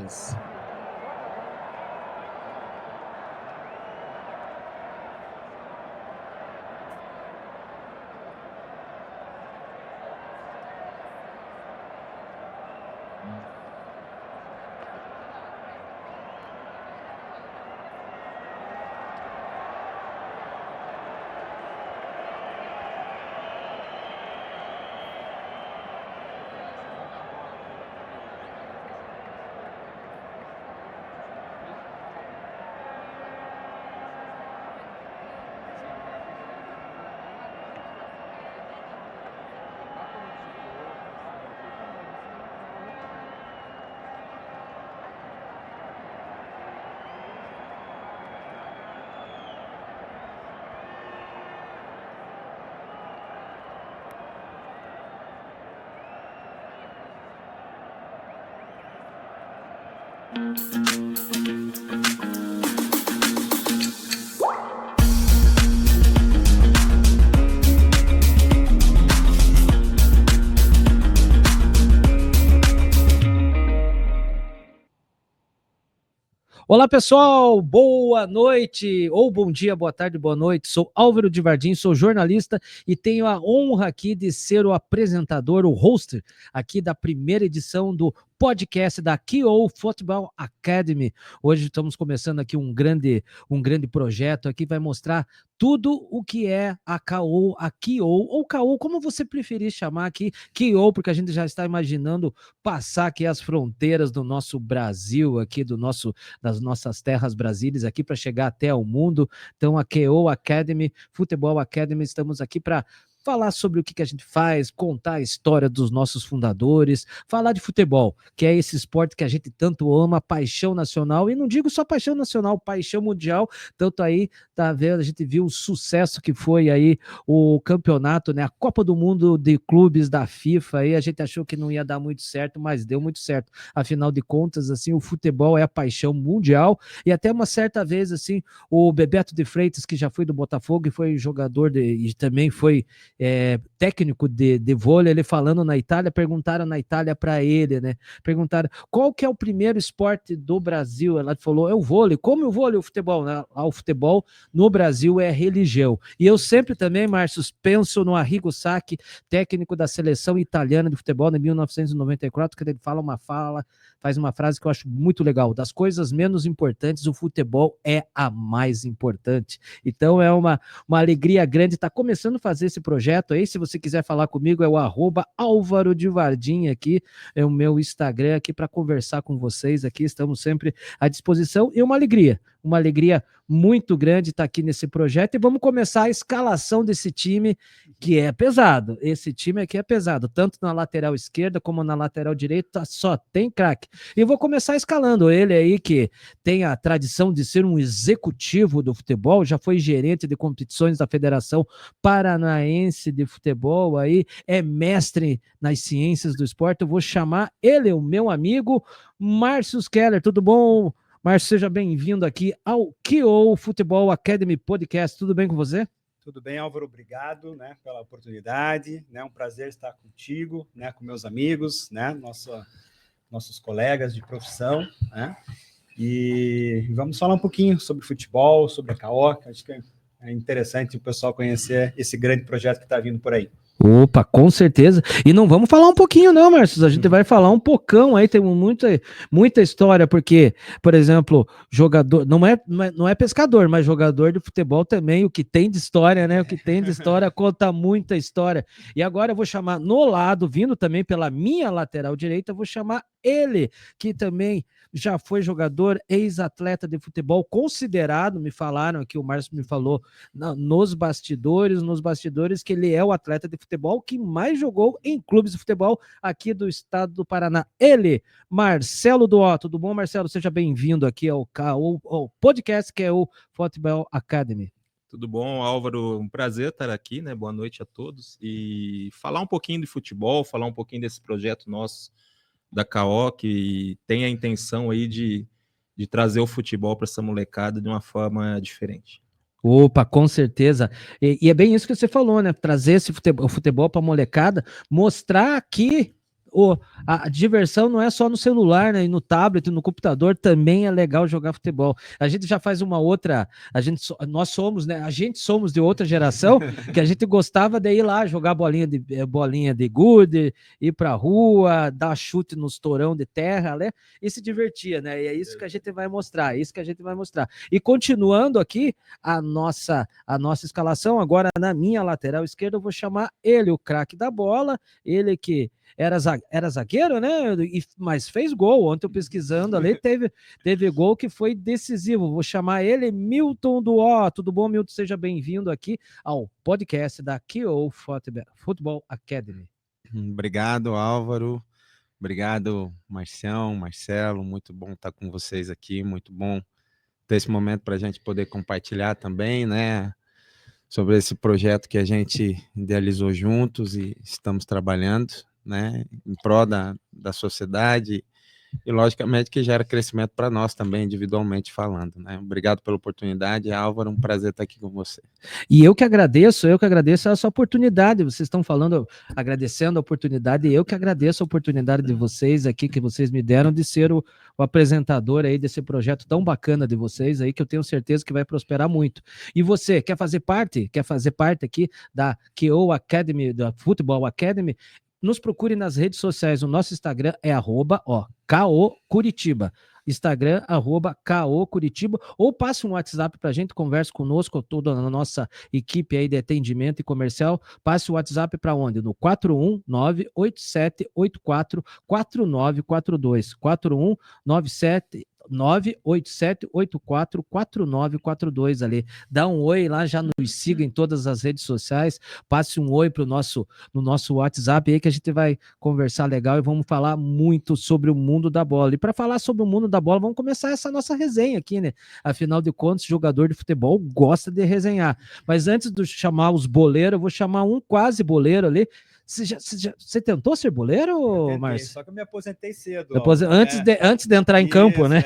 Imagens. Olá pessoal, boa noite, ou bom dia, boa tarde, boa noite. Sou Álvaro de Vardim, sou jornalista e tenho a honra aqui de ser o apresentador, o hoster aqui da primeira edição do podcast da KO Football Academy. Hoje estamos começando aqui um grande projeto aqui, vai mostrar tudo o que é a KO, ou KO, como você preferir chamar aqui, KO, porque a gente já está imaginando passar aqui as fronteiras do nosso Brasil, aqui das nossas terras brasileiras, aqui para chegar até o mundo. Então a KO Academy, Football Academy, estamos aqui para falar sobre o que a gente faz, contar a história dos nossos fundadores, falar de futebol, que é esse esporte que a gente tanto ama, paixão nacional, e não digo só paixão nacional, paixão mundial. Tanto aí, tá vendo, a gente viu o sucesso que foi aí o campeonato, né, a Copa do Mundo de Clubes da FIFA, aí a gente achou que não ia dar muito certo, mas deu muito certo. Afinal de contas, assim, o futebol é a paixão mundial, e até uma certa vez, assim, o Bebeto de Freitas, que já foi do Botafogo e foi jogador e também foi técnico de vôlei, ele falando na Itália, perguntaram na Itália para ele, né? Perguntaram qual que é o primeiro esporte do Brasil. Ela falou, é o vôlei. Como o vôlei, o futebol, né? O futebol no Brasil é religião. E eu sempre também, Márcio, penso no Arrigo Sacchi, técnico da seleção italiana de futebol em 1994, que ele faz uma frase que eu acho muito legal: das coisas menos importantes, o futebol é a mais importante. Então é uma alegria grande estar começando a fazer esse projeto aí. Se você quiser falar comigo, é o @Álvaro de Vardim aqui, é o meu Instagram aqui para conversar com vocês aqui, estamos sempre à disposição, e uma alegria muito grande estar aqui nesse projeto, e vamos começar a escalação desse time, que é pesado. Esse time aqui é pesado, tanto na lateral esquerda como na lateral direita, só tem craque. E vou começar escalando ele aí, que tem a tradição de ser um executivo do futebol, já foi gerente de competições da Federação Paranaense de Futebol, aí é mestre nas ciências do esporte. Eu vou chamar ele, o meu amigo Márcio Keller. Tudo bom, Márcio? Seja bem-vindo aqui ao KO Football Academy Podcast. Tudo bem com você? Tudo bem, Álvaro, obrigado, né, pela oportunidade, né, um prazer estar contigo, né, com meus amigos, né, nossos colegas de profissão, né, e vamos falar um pouquinho sobre futebol, sobre a KO, que acho que é interessante o pessoal conhecer esse grande projeto que está vindo por aí. Opa, com certeza. E não vamos falar um pouquinho não, Márcio, a gente vai falar um pocão aí, tem muita história, porque, por exemplo, jogador, não é pescador, mas jogador de futebol também, o que tem de história, né, o que tem de história conta muita história. E agora eu vou chamar no lado, vindo também pela minha lateral direita, eu vou chamar ele, que também já foi jogador, ex-atleta de futebol, considerado, me falaram aqui, o Márcio me falou, nos bastidores, que ele é o atleta de futebol que mais jogou em clubes de futebol aqui do estado do Paraná. Ele, Marcelo Duó. Tudo bom, Marcelo? Seja bem-vindo aqui ao podcast, que é o Football Academy. Tudo bom, Álvaro? Um prazer estar aqui, né? Boa noite a todos. E falar um pouquinho de futebol, falar um pouquinho desse projeto nosso da KO, que tem a intenção aí de trazer o futebol para essa molecada de uma forma diferente. Opa, com certeza. E é bem isso que você falou, né? Trazer esse futebol para a molecada, mostrar que a diversão não é só no celular, né? E no tablet, no computador também é legal jogar futebol. A gente já faz uma outra, nós somos, né? A gente somos de outra geração que a gente gostava de ir lá jogar bolinha de gude, ir pra rua, dar chute nos torão de terra, né? E se divertia, né? E é isso que a gente vai mostrar, é isso que a gente vai mostrar. E continuando aqui a nossa escalação, agora na minha lateral esquerda eu vou chamar ele, o craque da bola, ele que era zagueiro, né? Mas fez gol. Ontem eu pesquisando ali, teve gol que foi decisivo. Vou chamar ele, Milton Duó. Tudo bom, Milton? Seja bem-vindo aqui ao podcast da KO Football Academy. Obrigado, Álvaro. Obrigado, Marcelo. Muito bom estar com vocês aqui. Muito bom ter esse momento para a gente poder compartilhar também, né? Sobre esse projeto que a gente idealizou juntos e estamos trabalhando, né, em prol da sociedade e, logicamente, que gera crescimento para nós também, individualmente falando, né. Obrigado pela oportunidade, Álvaro, um prazer estar aqui com você. E eu que agradeço essa oportunidade, vocês estão falando, agradecendo a oportunidade, e eu que agradeço a oportunidade de vocês aqui, que vocês me deram de ser o apresentador aí desse projeto tão bacana de vocês aí, que eu tenho certeza que vai prosperar muito. E você, quer fazer parte aqui da KO Academy, da Football Academy? Nos procure nas redes sociais, o nosso Instagram é @KO Curitiba. Instagram, @KO Curitiba, ou passe um WhatsApp pra gente, converse conosco, toda a nossa equipe aí de atendimento e comercial, passe o WhatsApp para onde? No 41987844942, 987844942 ali. Dá um oi lá, já nos siga em todas as redes sociais, passe um oi no nosso WhatsApp aí que a gente vai conversar legal e vamos falar muito sobre o mundo da bola. E para falar sobre o mundo da bola, vamos começar essa nossa resenha aqui, né? Afinal de contas, jogador de futebol gosta de resenhar. Mas antes de chamar os boleiros, eu vou chamar um quase boleiro ali. Você tentou ser boleiro, Márcio? Só que eu me aposentei cedo. Antes de entrar em campo, né?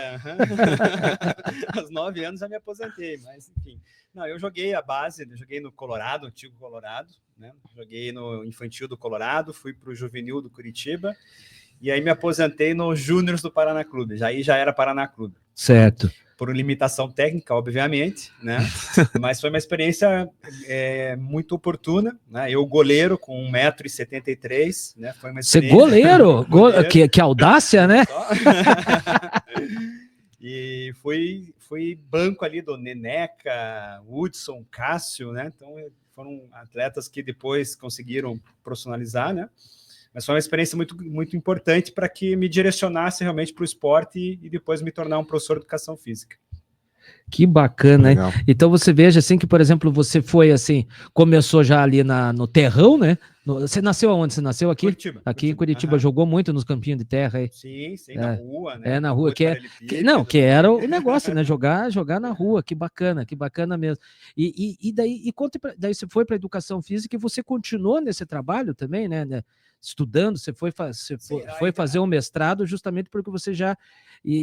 Aos 9 anos já me aposentei, mas enfim. Não, eu joguei a base, joguei no Colorado, antigo Colorado, né? Joguei no infantil do Colorado, fui para o juvenil do Curitiba, e aí me aposentei no Júniors do Paraná Clube. Aí já era Paraná Clube. Certo. Por limitação técnica, obviamente, né? Mas foi uma experiência muito oportuna, né? Eu goleiro com 1,73 m, né? Foi uma experiência... Você goleiro? Que audácia, né? E fui banco ali do Neneca, Hudson, Cássio, né? Então foram atletas que depois conseguiram profissionalizar, né? Mas foi uma experiência muito, muito importante para que me direcionasse realmente para o esporte e depois me tornar um professor de educação física. Que bacana, Legal. hein? Então você veja assim que, por exemplo, você foi assim, começou já ali no terrão, né? Você nasceu aonde? Você nasceu aqui? Curitiba. Aqui em Curitiba, jogou muito nos campinhos de terra aí. Sim, na rua, né? Na rua, que era o negócio, né? Jogar na rua, que bacana mesmo. E daí daí você foi para educação física e você continuou nesse trabalho também, né? Estudando, você foi fazer um mestrado justamente porque você já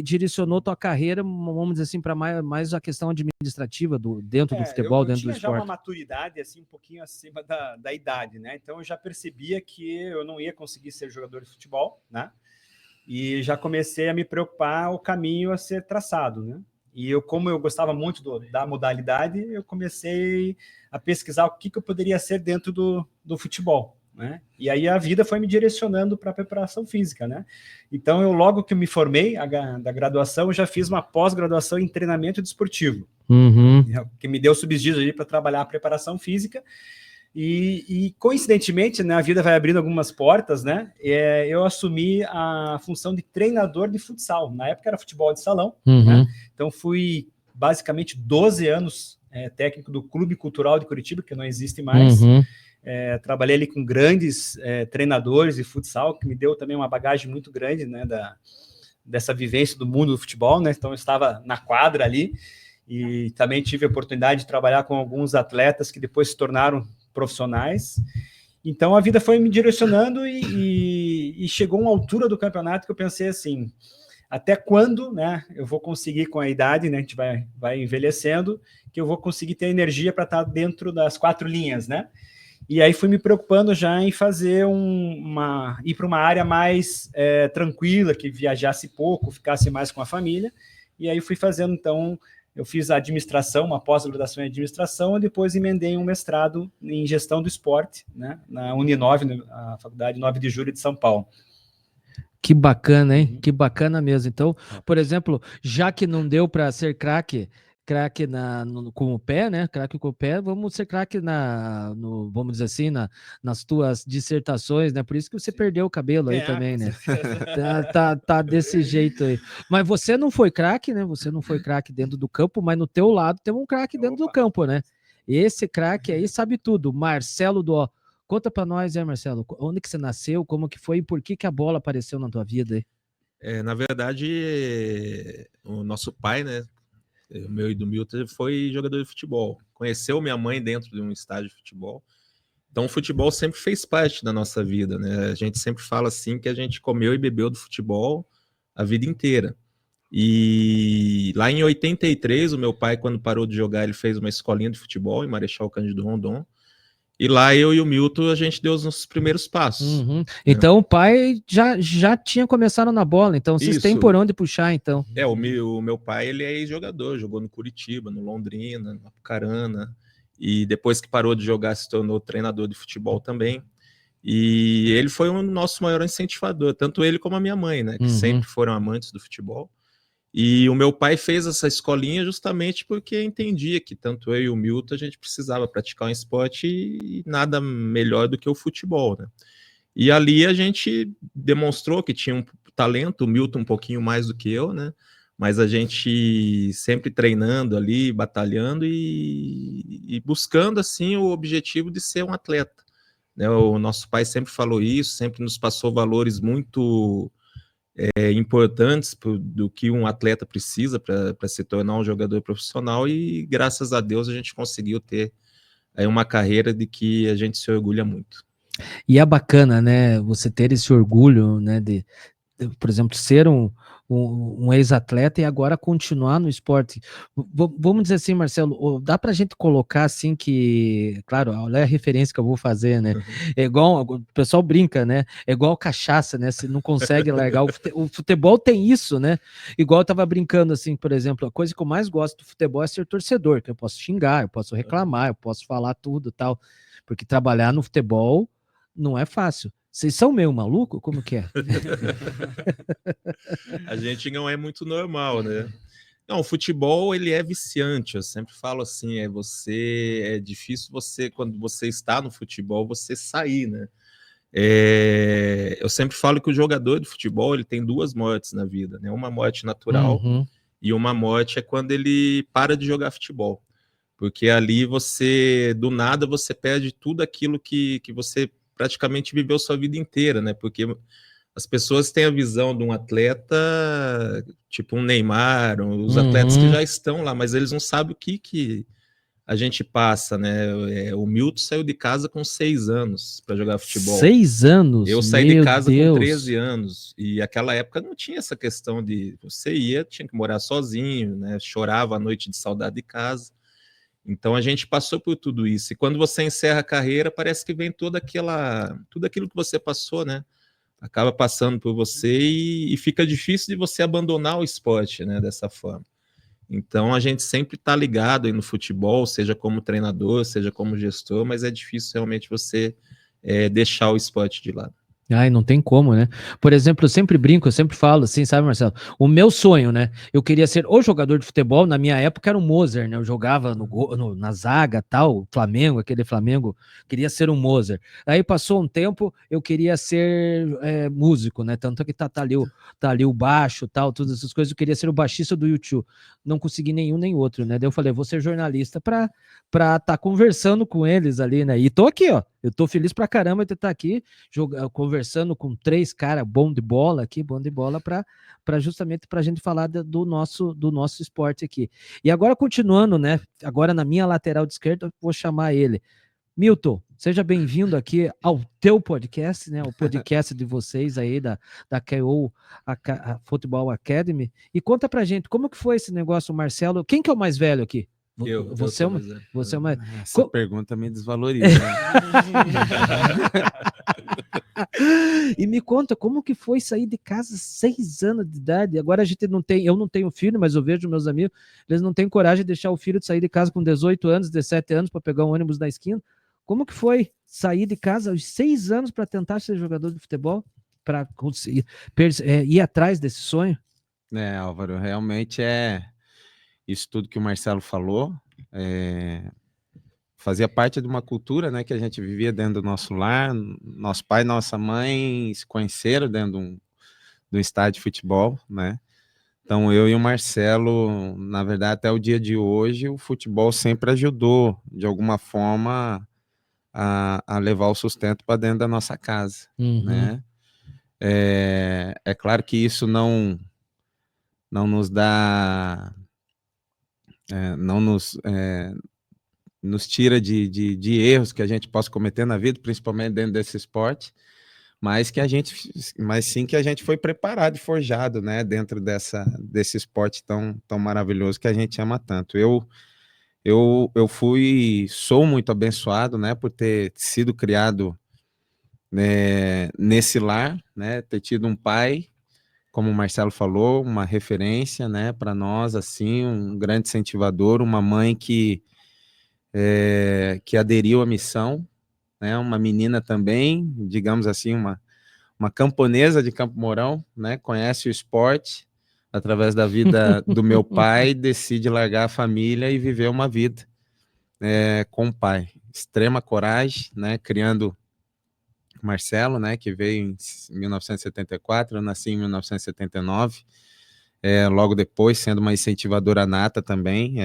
direcionou tua carreira, vamos dizer assim, para mais a questão administrativa dentro do futebol, dentro do esporte. Eu tinha já uma maturidade assim, um pouquinho acima da idade, né? Então eu já percebia que eu não ia conseguir ser jogador de futebol, né? E já comecei a me preocupar o caminho a ser traçado, né? E como eu gostava muito da modalidade, eu comecei a pesquisar o que eu poderia ser dentro do futebol, né? E aí a vida foi me direcionando para a preparação física, né? Então eu logo que me formei da graduação, eu já fiz uma pós-graduação em treinamento desportivo, que me deu subsídio ali para trabalhar a preparação física. E coincidentemente, né, a vida vai abrindo algumas portas, né? Eu assumi a função de treinador de futsal. Na época era futebol de salão, né? Então fui basicamente 12 anos técnico do Clube Cultural de Curitiba, que não existe mais. Trabalhei ali com grandes treinadores de futsal, que me deu também uma bagagem muito grande, né, dessa vivência do mundo do futebol, né? Então eu estava na quadra ali e também tive a oportunidade de trabalhar com alguns atletas que depois se tornaram profissionais. Então a vida foi me direcionando e chegou uma altura do campeonato que eu pensei assim, até quando, né, eu vou conseguir com a idade, né, a gente vai envelhecendo, que eu vou conseguir ter energia para estar dentro das 4 linhas, né? E aí fui me preocupando já em fazer ir para uma área mais tranquila, que viajasse pouco, ficasse mais com a família. E aí fui fazendo, então, eu fiz a administração, uma pós-graduação em administração, e depois emendei um mestrado em gestão do esporte, né, na Uninove, a Faculdade 9 de Julho de São Paulo. Que bacana, hein? Que bacana mesmo. Então, por exemplo, já que não deu para ser craque com o pé, né? Craque com o pé, vamos ser craque vamos dizer assim, nas tuas dissertações, né? Por isso que você perdeu o cabelo aí também, né? Tá desse jeito aí. Mas você não foi craque, né? Você não foi craque dentro do campo, mas no teu lado tem um craque dentro do campo, né? Esse craque aí sabe tudo. Marcelo do... Conta pra nós, Marcelo, onde que você nasceu, como que foi e por que a bola apareceu na tua vida aí? Na verdade, o nosso pai, né, o meu e do Milton, foi jogador de futebol. Conheceu minha mãe dentro de um estádio de futebol. Então, o futebol sempre fez parte da nossa vida, né? A gente sempre fala assim que a gente comeu e bebeu do futebol a vida inteira. E lá em 83, o meu pai, quando parou de jogar, ele fez uma escolinha de futebol em Marechal Cândido Rondon. E lá eu e o Milton, a gente deu os nossos primeiros passos. Uhum. Então o pai já tinha começado na bola, então vocês têm por onde puxar, então. O meu pai, ele é ex-jogador, jogou no Curitiba, no Londrina, no Apucarana, e depois que parou de jogar, se tornou treinador de futebol também. E ele foi o nosso maior incentivador, tanto ele como a minha mãe, né, que sempre foram amantes do futebol. E o meu pai fez essa escolinha justamente porque entendia que tanto eu e o Milton a gente precisava praticar um esporte e nada melhor do que o futebol, né? E ali a gente demonstrou que tinha um talento, o Milton um pouquinho mais do que eu, né? Mas a gente sempre treinando ali, batalhando e buscando assim o objetivo de ser um atleta, né? O nosso pai sempre falou isso, sempre nos passou valores muito importantes do que um atleta precisa para se tornar um jogador profissional, e graças a Deus a gente conseguiu ter aí uma carreira de que a gente se orgulha muito. E é bacana, né, você ter esse orgulho, né, por exemplo, ser um ex-atleta e agora continuar no esporte. Vamos dizer assim, Marcelo, dá pra gente colocar assim que, claro, olha a referência que eu vou fazer, né? É igual, o pessoal brinca, né? É igual cachaça, né? Você não consegue largar. O futebol tem isso, né? Igual eu tava brincando assim, por exemplo, a coisa que eu mais gosto do futebol é ser torcedor, que eu posso xingar, eu posso reclamar, eu posso falar tudo, tal, porque trabalhar no futebol não é fácil. Vocês são meio maluco? Como que é? A gente não é muito normal, né? Não, o futebol, ele é viciante. Eu sempre falo assim, é difícil você, quando você está no futebol, você sair, né? Eu sempre falo que o jogador de futebol, ele tem duas mortes na vida, né? Uma morte natural e uma morte é quando ele para de jogar futebol. Porque ali você, do nada, você perde tudo aquilo que você praticamente viveu sua vida inteira, né? Porque as pessoas têm a visão de um atleta, tipo um Neymar, os atletas que já estão lá, mas eles não sabem o que a gente passa, né? O Milton saiu de casa com 6 anos para jogar futebol. 6 anos? Eu saí de casa com 13 anos. E aquela época não tinha essa questão de você tinha que morar sozinho, né? Chorava à noite de saudade de casa. Então a gente passou por tudo isso. E quando você encerra a carreira, parece que vem tudo aquilo que você passou, né? Acaba passando por você e fica difícil de você abandonar o esporte, né? Dessa forma. Então a gente sempre está ligado aí no futebol, seja como treinador, seja como gestor, mas é difícil realmente você deixar o esporte de lado. Ai, não tem como, né? Por exemplo, eu sempre brinco, eu sempre falo assim, sabe, Marcelo? O meu sonho, né? Eu queria ser ou jogador de futebol, na minha época era o Mozart, né? Eu jogava na zaga, tal, Flamengo, aquele Flamengo, queria ser um Mozart. Aí passou um tempo, eu queria ser músico, né? Tanto que tá ali o baixo, tal, todas essas coisas, eu queria ser o baixista do YouTube. Não consegui nenhum nem outro, né? Daí eu falei, vou ser jornalista pra estar conversando com eles ali, né? E tô aqui, ó. Eu tô feliz pra caramba de estar aqui conversando com 3 caras bom de bola para justamente para a gente falar do nosso esporte aqui. E agora continuando, né? Agora na minha lateral de esquerda, vou chamar ele. Milton, seja bem-vindo aqui ao teu podcast, né? O podcast de vocês aí da KO Football Academy. E conta pra gente, como que foi esse negócio, Marcelo? Quem que é o mais velho aqui? Você é uma... Você é uma... Essa pergunta me desvaloriza. E me conta, como que foi sair de casa 6 anos de idade? Agora a gente não tem, eu não tenho filho, mas eu vejo meus amigos, eles não têm coragem de deixar o filho de sair de casa com 18 anos, 17 anos para pegar um ônibus na esquina. Como que foi sair de casa aos 6 anos para tentar ser jogador de futebol? Para conseguir ir atrás desse sonho? Álvaro, realmente isso tudo que o Marcelo falou, fazia parte de uma cultura, né, que a gente vivia dentro do nosso lar. Nosso pai e nossa mãe se conheceram dentro de um estádio de futebol, né? Então eu e o Marcelo, na verdade, até o dia de hoje, o futebol sempre ajudou, de alguma forma, a levar o sustento para dentro da nossa casa, né? É claro que isso não nos dá, não nos tira de erros que a gente possa cometer na vida, principalmente dentro desse esporte, mas sim que a gente foi preparado e forjado, né, dentro desse esporte tão maravilhoso que a gente ama tanto. Sou muito abençoado, né, por ter sido criado, né, nesse lar, né, ter tido um pai, como o Marcelo falou, uma referência, né, para nós, assim, um grande incentivador, uma mãe que aderiu à missão, né, uma menina também, digamos assim, uma camponesa de Campo Mourão, né, conhece o esporte através da vida do meu pai, decide largar a família e viver uma vida com o pai. Extrema coragem, né, criando Marcelo, né, que veio em 1974, eu nasci em 1979, logo depois, sendo uma incentivadora nata também.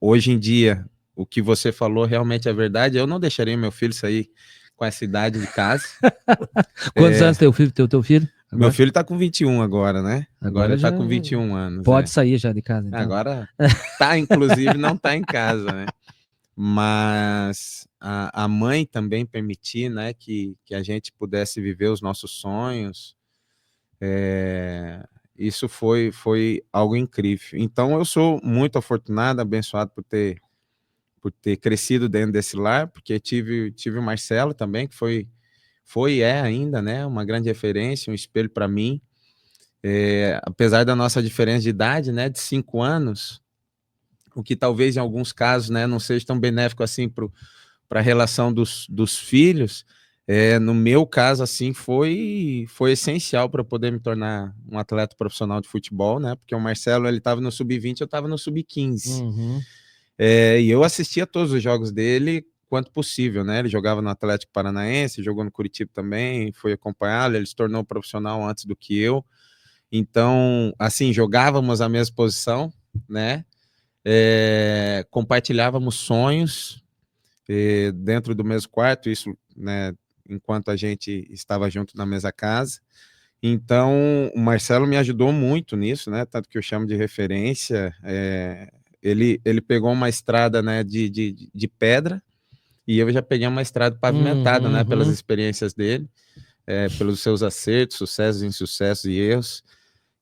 Hoje em dia, o que você falou realmente é verdade, eu não deixaria meu filho sair com essa idade de casa. Quantos anos tem teu filho? Agora? Meu filho tá com 21 agora, né? Agora ele já tá com 21 anos. Pode sair já de casa, então. Agora tá, inclusive, não tá em casa, né? Mas a mãe também permitir, né, que a gente pudesse viver os nossos sonhos, isso foi algo incrível. Então eu sou muito afortunado, abençoado por ter crescido dentro desse lar, porque tive o Marcelo também, que foi e é ainda, né, uma grande referência, um espelho para mim. Apesar da nossa diferença de idade, né, de 5 anos, o que talvez em alguns casos, né, não seja tão benéfico assim para a relação dos filhos, no meu caso, assim, foi essencial para poder me tornar um atleta profissional de futebol, né, porque o Marcelo, ele estava no sub-20, eu estava no sub-15. E eu assistia todos os jogos dele quanto possível, né? Ele jogava no Atlético Paranaense, jogou no Curitiba também, fui acompanhá-lo, ele se tornou profissional antes do que eu. Então, assim, jogávamos a mesma posição, né? Compartilhávamos sonhos dentro do mesmo quarto, isso, né, enquanto a gente estava junto na mesma casa. Então, o Marcelo me ajudou muito nisso, né? Tanto que eu chamo de referência. Ele pegou uma estrada, né, de pedra, e eu já peguei uma estrada pavimentada, né, pelas experiências dele, pelos seus acertos, sucessos, insucessos e erros.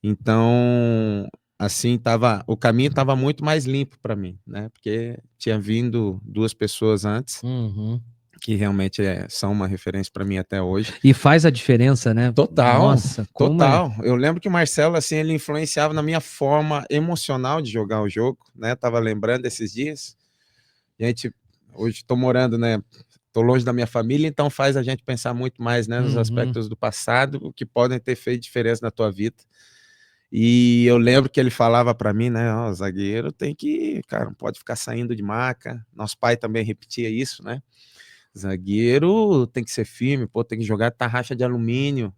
Então, assim, o caminho estava muito mais limpo para mim, né, porque tinha vindo 2 pessoas antes, que realmente são uma referência para mim até hoje. E faz a diferença, né? Total, nossa, total. Eu lembro que o Marcelo, assim, ele influenciava na minha forma emocional de jogar o jogo, né? Tava lembrando esses dias. Hoje estou morando, né? Estou longe da minha família, então faz a gente pensar muito mais, né, nos aspectos do passado, que podem ter feito diferença na tua vida. E eu lembro que ele falava para mim, né? O zagueiro tem que, cara, não pode ficar saindo de maca. Nosso pai também repetia isso, né? Zagueiro tem que ser firme, tem que jogar tarraxa de alumínio.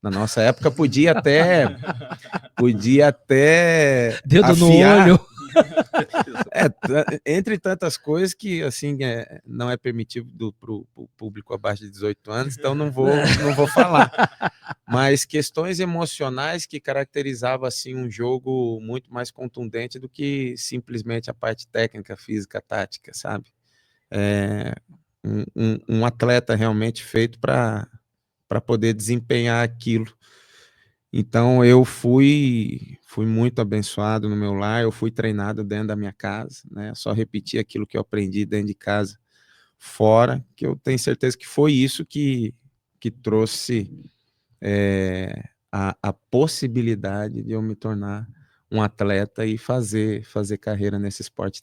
Na nossa época podia até dedo afiar, no olho. Entre tantas coisas que assim não é permitido para o público abaixo de 18 anos, então não vou falar. Mas questões emocionais que caracterizavam assim um jogo muito mais contundente do que simplesmente a parte técnica, física, tática, sabe? Um atleta realmente feito para poder desempenhar aquilo. Então eu fui muito abençoado no meu lar, eu fui treinado dentro da minha casa, né? Só repetir aquilo que eu aprendi dentro de casa, fora, que eu tenho certeza que foi isso que trouxe a possibilidade de eu me tornar um atleta e fazer carreira nesse esporte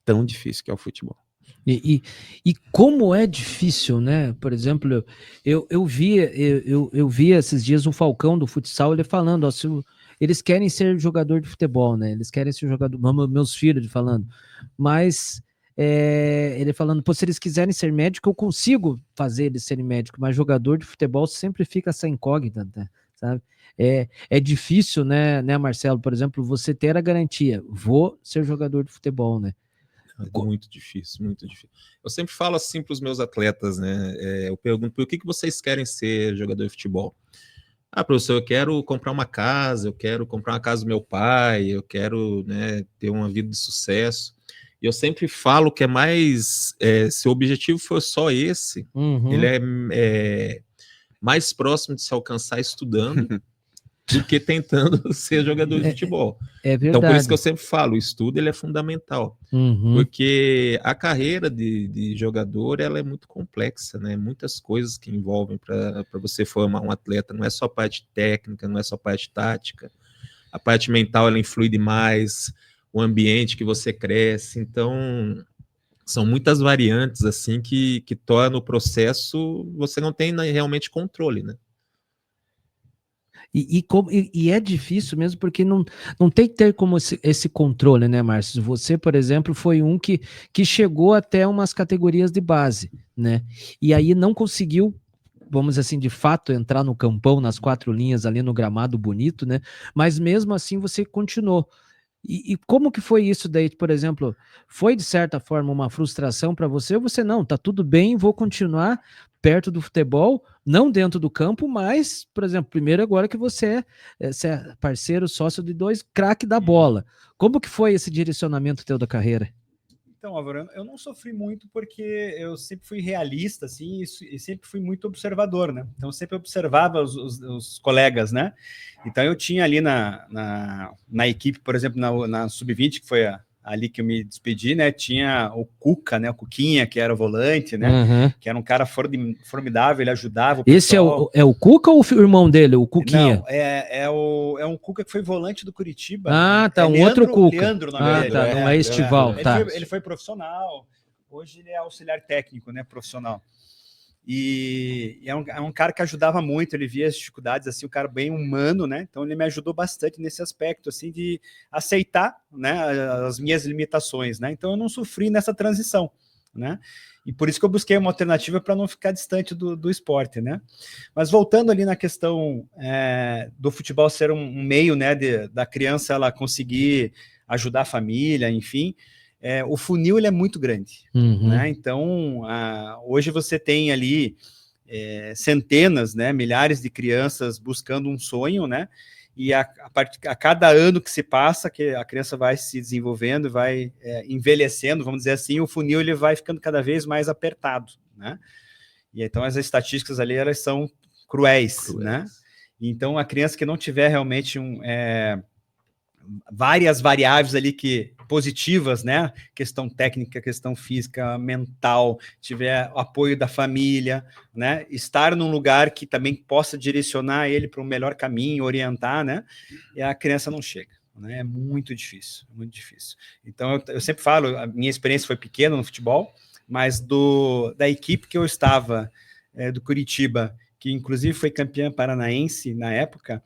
tão difícil que é o futebol. E como é difícil, né? Por exemplo, eu vi esses dias o Falcão do futsal, ele falando, ó, eles querem ser jogador de futebol, né? Eles querem ser jogador, meus filhos falando, mas ele falando, pô, se eles quiserem ser médico, eu consigo fazer eles serem médico, mas jogador de futebol sempre fica essa incógnita, né? Sabe? É difícil, né, Marcelo? Por exemplo, você ter a garantia, vou ser jogador de futebol, né? É muito difícil, muito difícil. Eu sempre falo assim para os meus atletas, né? Eu pergunto, por que vocês querem ser jogador de futebol? Ah, professor, eu quero comprar uma casa, eu quero comprar uma casa do meu pai, eu quero, né, ter uma vida de sucesso. E eu sempre falo que é mais, se o objetivo for só esse, ele é mais próximo de se alcançar estudando do que tentando ser jogador de futebol. É verdade. Então, por isso que eu sempre falo, o estudo ele é fundamental. Porque a carreira de jogador ela é muito complexa, né? Muitas coisas que envolvem para você formar um atleta. Não é só a parte técnica, não é só a parte tática. A parte mental ela influi demais, o ambiente que você cresce. Então, são muitas variantes assim que tornam o processo, você não tem realmente controle, né? E é difícil mesmo, porque não tem que ter como esse controle, né, Márcio? Você, por exemplo, foi um que chegou até umas categorias de base, né? E aí não conseguiu, vamos dizer assim, de fato, entrar no campão, nas 4 linhas ali no gramado bonito, né? Mas mesmo assim você continuou. E como que foi isso daí, por exemplo? Foi de certa forma uma frustração para você ou você não? Tá tudo bem, vou continuar perto do futebol, não dentro do campo, mas, por exemplo, primeiro agora que você é parceiro, sócio de 2 craque da bola. Como que foi esse direcionamento teu da carreira? Então, Álvaro, eu não sofri muito porque eu sempre fui realista, assim, e sempre fui muito observador, né? Então, eu sempre observava os colegas, né? Então, eu tinha ali na equipe, por exemplo, na Sub-20, que foi ali que eu me despedi, né? Tinha o Cuca, né? O Cuquinha, que era o volante, né? Que era um cara formidável, ele ajudava o pessoal. Esse é o Cuca ou o irmão dele, o Cuquinha? Não, é um Cuca que foi volante do Curitiba. Ah, tá, um outro Cuca. Leandro, na verdade. Tá, não é Estival, tá. Ele foi profissional, hoje ele é auxiliar técnico, né? Profissional. E é um cara que ajudava muito, ele via as dificuldades, assim, um cara bem humano, né? Então ele me ajudou bastante nesse aspecto, assim, de aceitar, né, as minhas limitações, né? Então eu não sofri nessa transição, né? E por isso que eu busquei uma alternativa para não ficar distante do esporte, né? Mas voltando ali na questão do futebol ser um meio, né, da criança ela conseguir ajudar a família, enfim, o funil ele é muito grande, né? Então, hoje você tem ali centenas, né, milhares de crianças buscando um sonho, né? E a cada ano que se passa, que a criança vai se desenvolvendo, vai envelhecendo, vamos dizer assim, o funil ele vai ficando cada vez mais apertado, né? E então as estatísticas ali elas são cruéis, né? Então a criança que não tiver realmente várias variáveis ali positivas, né? Questão técnica, questão física, mental, tiver apoio da família, né? Estar num lugar que também possa direcionar ele para um melhor caminho, orientar, né? E a criança não chega, né? É muito difícil, muito difícil. Então eu sempre falo, a minha experiência foi pequena no futebol, mas da equipe que eu estava, do Curitiba, que inclusive foi campeã paranaense na época,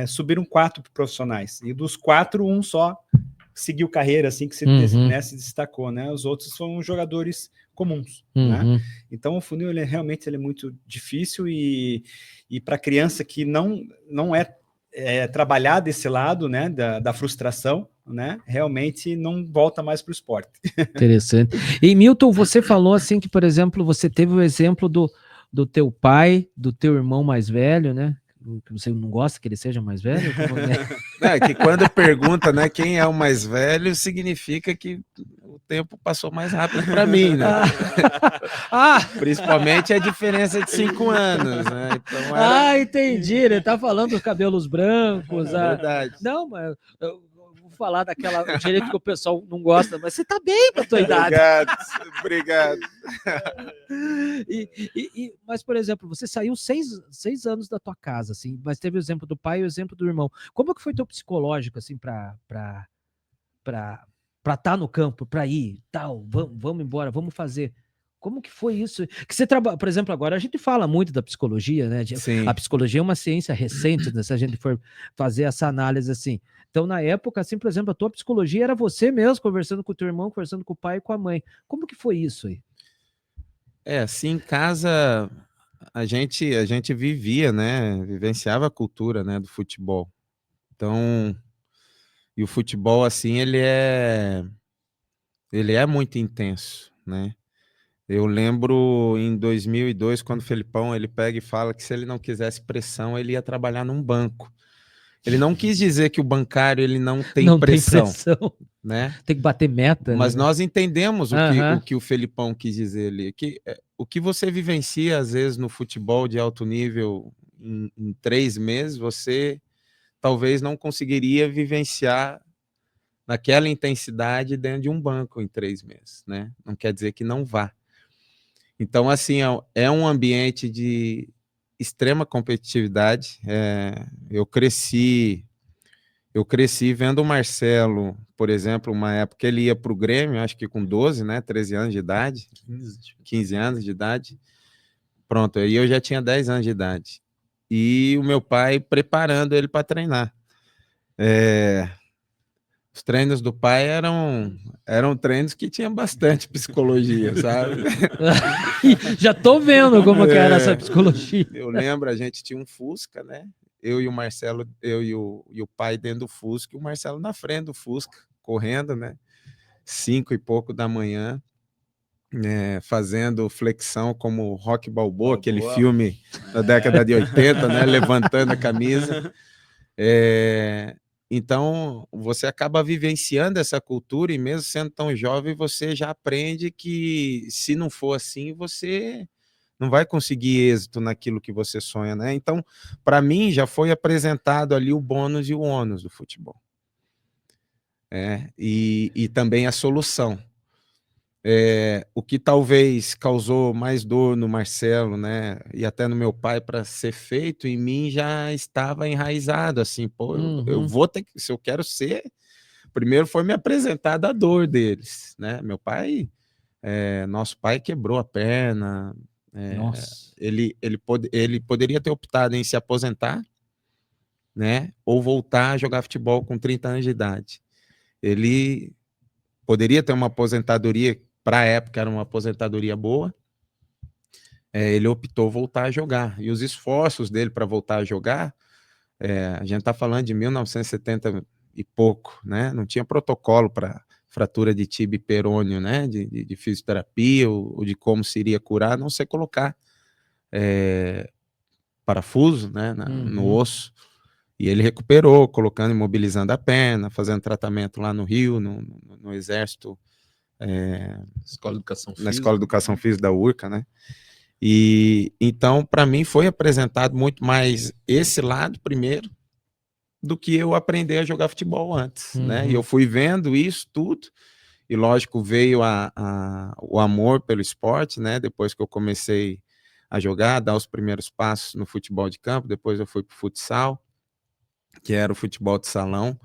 subiram 4 profissionais, e dos 4, um só seguiu carreira, assim, que se destacou, né? Os outros são jogadores comuns, né? Então o funil ele realmente é muito difícil, e para criança que não é trabalhar desse lado, né, da frustração, né, realmente não volta mais para o esporte. Interessante. E Milton, você falou assim que, por exemplo, você teve o exemplo do teu pai, do teu irmão mais velho, né? Que você não gosta que ele seja mais velho? Que quando pergunta, né, quem é o mais velho, significa que o tempo passou mais rápido para mim, né? Principalmente a diferença de 5 anos, né? Então Entendi. Ele tá falando dos cabelos brancos. verdade. Não, mas eu vou falar daquela direito que o pessoal não gosta, mas você tá bem pra tua idade. Obrigado. Mas, por exemplo, você saiu 6 anos da tua casa, assim, mas teve o exemplo do pai e o exemplo do irmão. Como que foi teu psicológico, assim, para estar no campo, para ir, tal, vamos embora, vamos fazer. Como que foi isso? Que você trabalha, por exemplo, agora a gente fala muito da psicologia, né? Sim. A psicologia é uma ciência recente, né? Se a gente for fazer essa análise assim. Então, na época, assim, por exemplo, a tua psicologia era você mesmo conversando com o teu irmão, conversando com o pai e com a mãe. Como que foi isso aí? Assim, em casa a gente vivia, né? Vivenciava a cultura, né, do futebol. Então, e o futebol assim, ele é muito intenso, né? Eu lembro em 2002, quando o Felipão ele pega e fala que se ele não quisesse pressão, ele ia trabalhar num banco. Ele não quis dizer que o bancário ele não tem pressão, né? Tem que bater meta. Mas né? nós entendemos o que o Felipão quis dizer ali, que o que você vivencia às vezes no futebol de alto nível em 3 meses, você talvez não conseguiria vivenciar naquela intensidade dentro de um banco em 3 meses, né? Não quer dizer que não vá. Então, assim, é um ambiente de extrema competitividade. Eu cresci vendo o Marcelo, por exemplo, uma época ele ia para o Grêmio, acho que com 12, né, 13 anos de idade, 15 anos de idade. Pronto, aí eu já tinha 10 anos de idade. E o meu pai preparando ele para treinar. Os treinos do pai eram treinos que tinham bastante psicologia, sabe? Já tô vendo como que era essa psicologia. Eu lembro, a gente tinha um Fusca, né? Eu e o Marcelo, eu e o pai dentro do Fusca, e o Marcelo na frente do Fusca, correndo, né? 5 e pouco da manhã, fazendo flexão como Rock Balboa, aquele filme da década de 80, né? Levantando a camisa. Então, você acaba vivenciando essa cultura e mesmo sendo tão jovem, você já aprende que se não for assim, você não vai conseguir êxito naquilo que você sonha, né? Então, para mim, já foi apresentado ali o bônus e o ônus do futebol. E também a solução. O que talvez causou mais dor no Marcelo, né, e até no meu pai para ser feito, em mim já estava enraizado, assim, pô, eu vou ter que, se eu quero ser, primeiro foi me apresentar a dor deles, né, meu pai, nosso pai quebrou a perna, ele poderia ter optado em se aposentar, né, ou voltar a jogar futebol com 30 anos de idade. Ele poderia ter uma aposentadoria, para a época era uma aposentadoria boa, ele optou voltar a jogar, e os esforços dele para voltar a jogar, a gente está falando de 1970 e pouco, né? Não tinha protocolo para fratura de tíbia e perônio, né? De fisioterapia, ou de como se iria curar, a não ser colocar parafuso, né? No osso, e ele recuperou, colocando, imobilizando a perna, fazendo tratamento lá no Rio, no Exército, na Escola de Educação Física da URCA, né? E então, para mim, foi apresentado muito mais esse lado primeiro do que eu aprender a jogar futebol antes, né? E eu fui vendo isso tudo, e lógico, veio o amor pelo esporte, né? Depois que eu comecei a jogar, dar os primeiros passos no futebol de campo, depois eu fui para o futsal, que era o futebol de salão.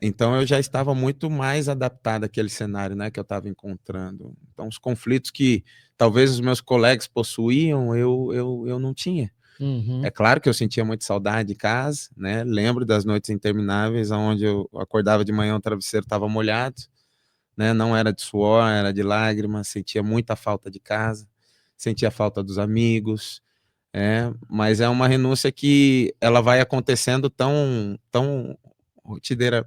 Então eu já estava muito mais adaptado àquele cenário, né, que eu estava encontrando. Então os conflitos que talvez os meus colegas possuíam, eu não tinha. É claro que eu sentia muita saudade de casa, né? Lembro das noites intermináveis, onde eu acordava de manhã, o travesseiro estava molhado, né? Não era de suor, era de lágrimas, sentia muita falta de casa, sentia falta dos amigos, mas é uma renúncia que ela vai acontecendo tão rotineira,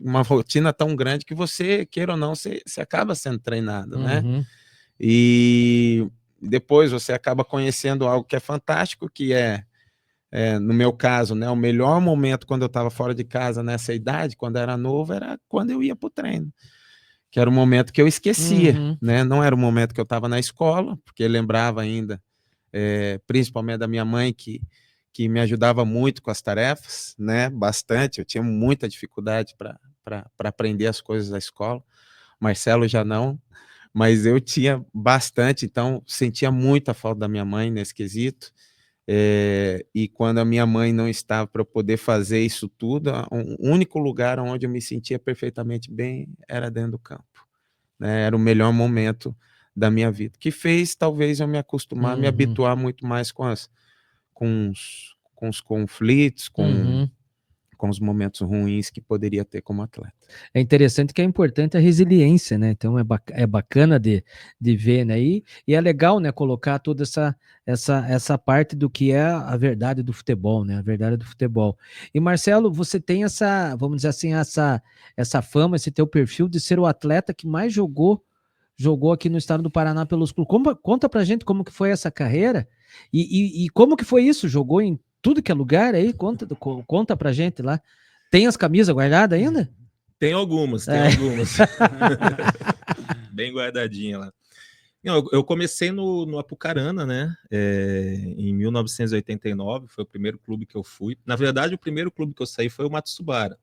uma rotina tão grande que você, queira ou não, você acaba sendo treinado, né? E depois você acaba conhecendo algo que é fantástico, que no meu caso, né, o melhor momento quando eu estava fora de casa nessa idade, quando era novo, era quando eu ia para o treino. que era um momento que eu esquecia, Uhum. né? Não era o momento que eu estava na escola, porque eu lembrava ainda, principalmente da minha mãe, que me ajudava muito com as tarefas, né? Bastante, eu tinha muita dificuldade para aprender as coisas da escola. Marcelo já não, mas eu tinha bastante, então sentia muita falta da minha mãe nesse quesito. E quando a minha mãe não estava para eu poder fazer isso tudo, o único lugar onde eu me sentia perfeitamente bem era dentro do campo, né? Era o melhor momento da minha vida, que fez talvez eu me acostumar, me habituar muito mais com os conflitos, com os momentos ruins que poderia ter como atleta. É interessante que é importante a resiliência, né? Então é bacana de ver, né? E é legal, né, colocar toda essa parte do que é a verdade do futebol, né? A verdade do futebol. E Marcelo, você tem essa, vamos dizer assim, essa fama, esse teu perfil de ser o atleta que mais jogou aqui no estado do Paraná pelos clubes. Conta pra gente como que foi essa carreira e como que foi isso? Jogou em tudo que é lugar aí? Conta pra gente lá. Tem as camisas guardadas ainda? Tem algumas. Bem guardadinha lá. Não, eu comecei no Apucarana, né? Em 1989, foi o primeiro clube que eu fui. Na verdade, o primeiro clube que eu saí foi o Matsubara.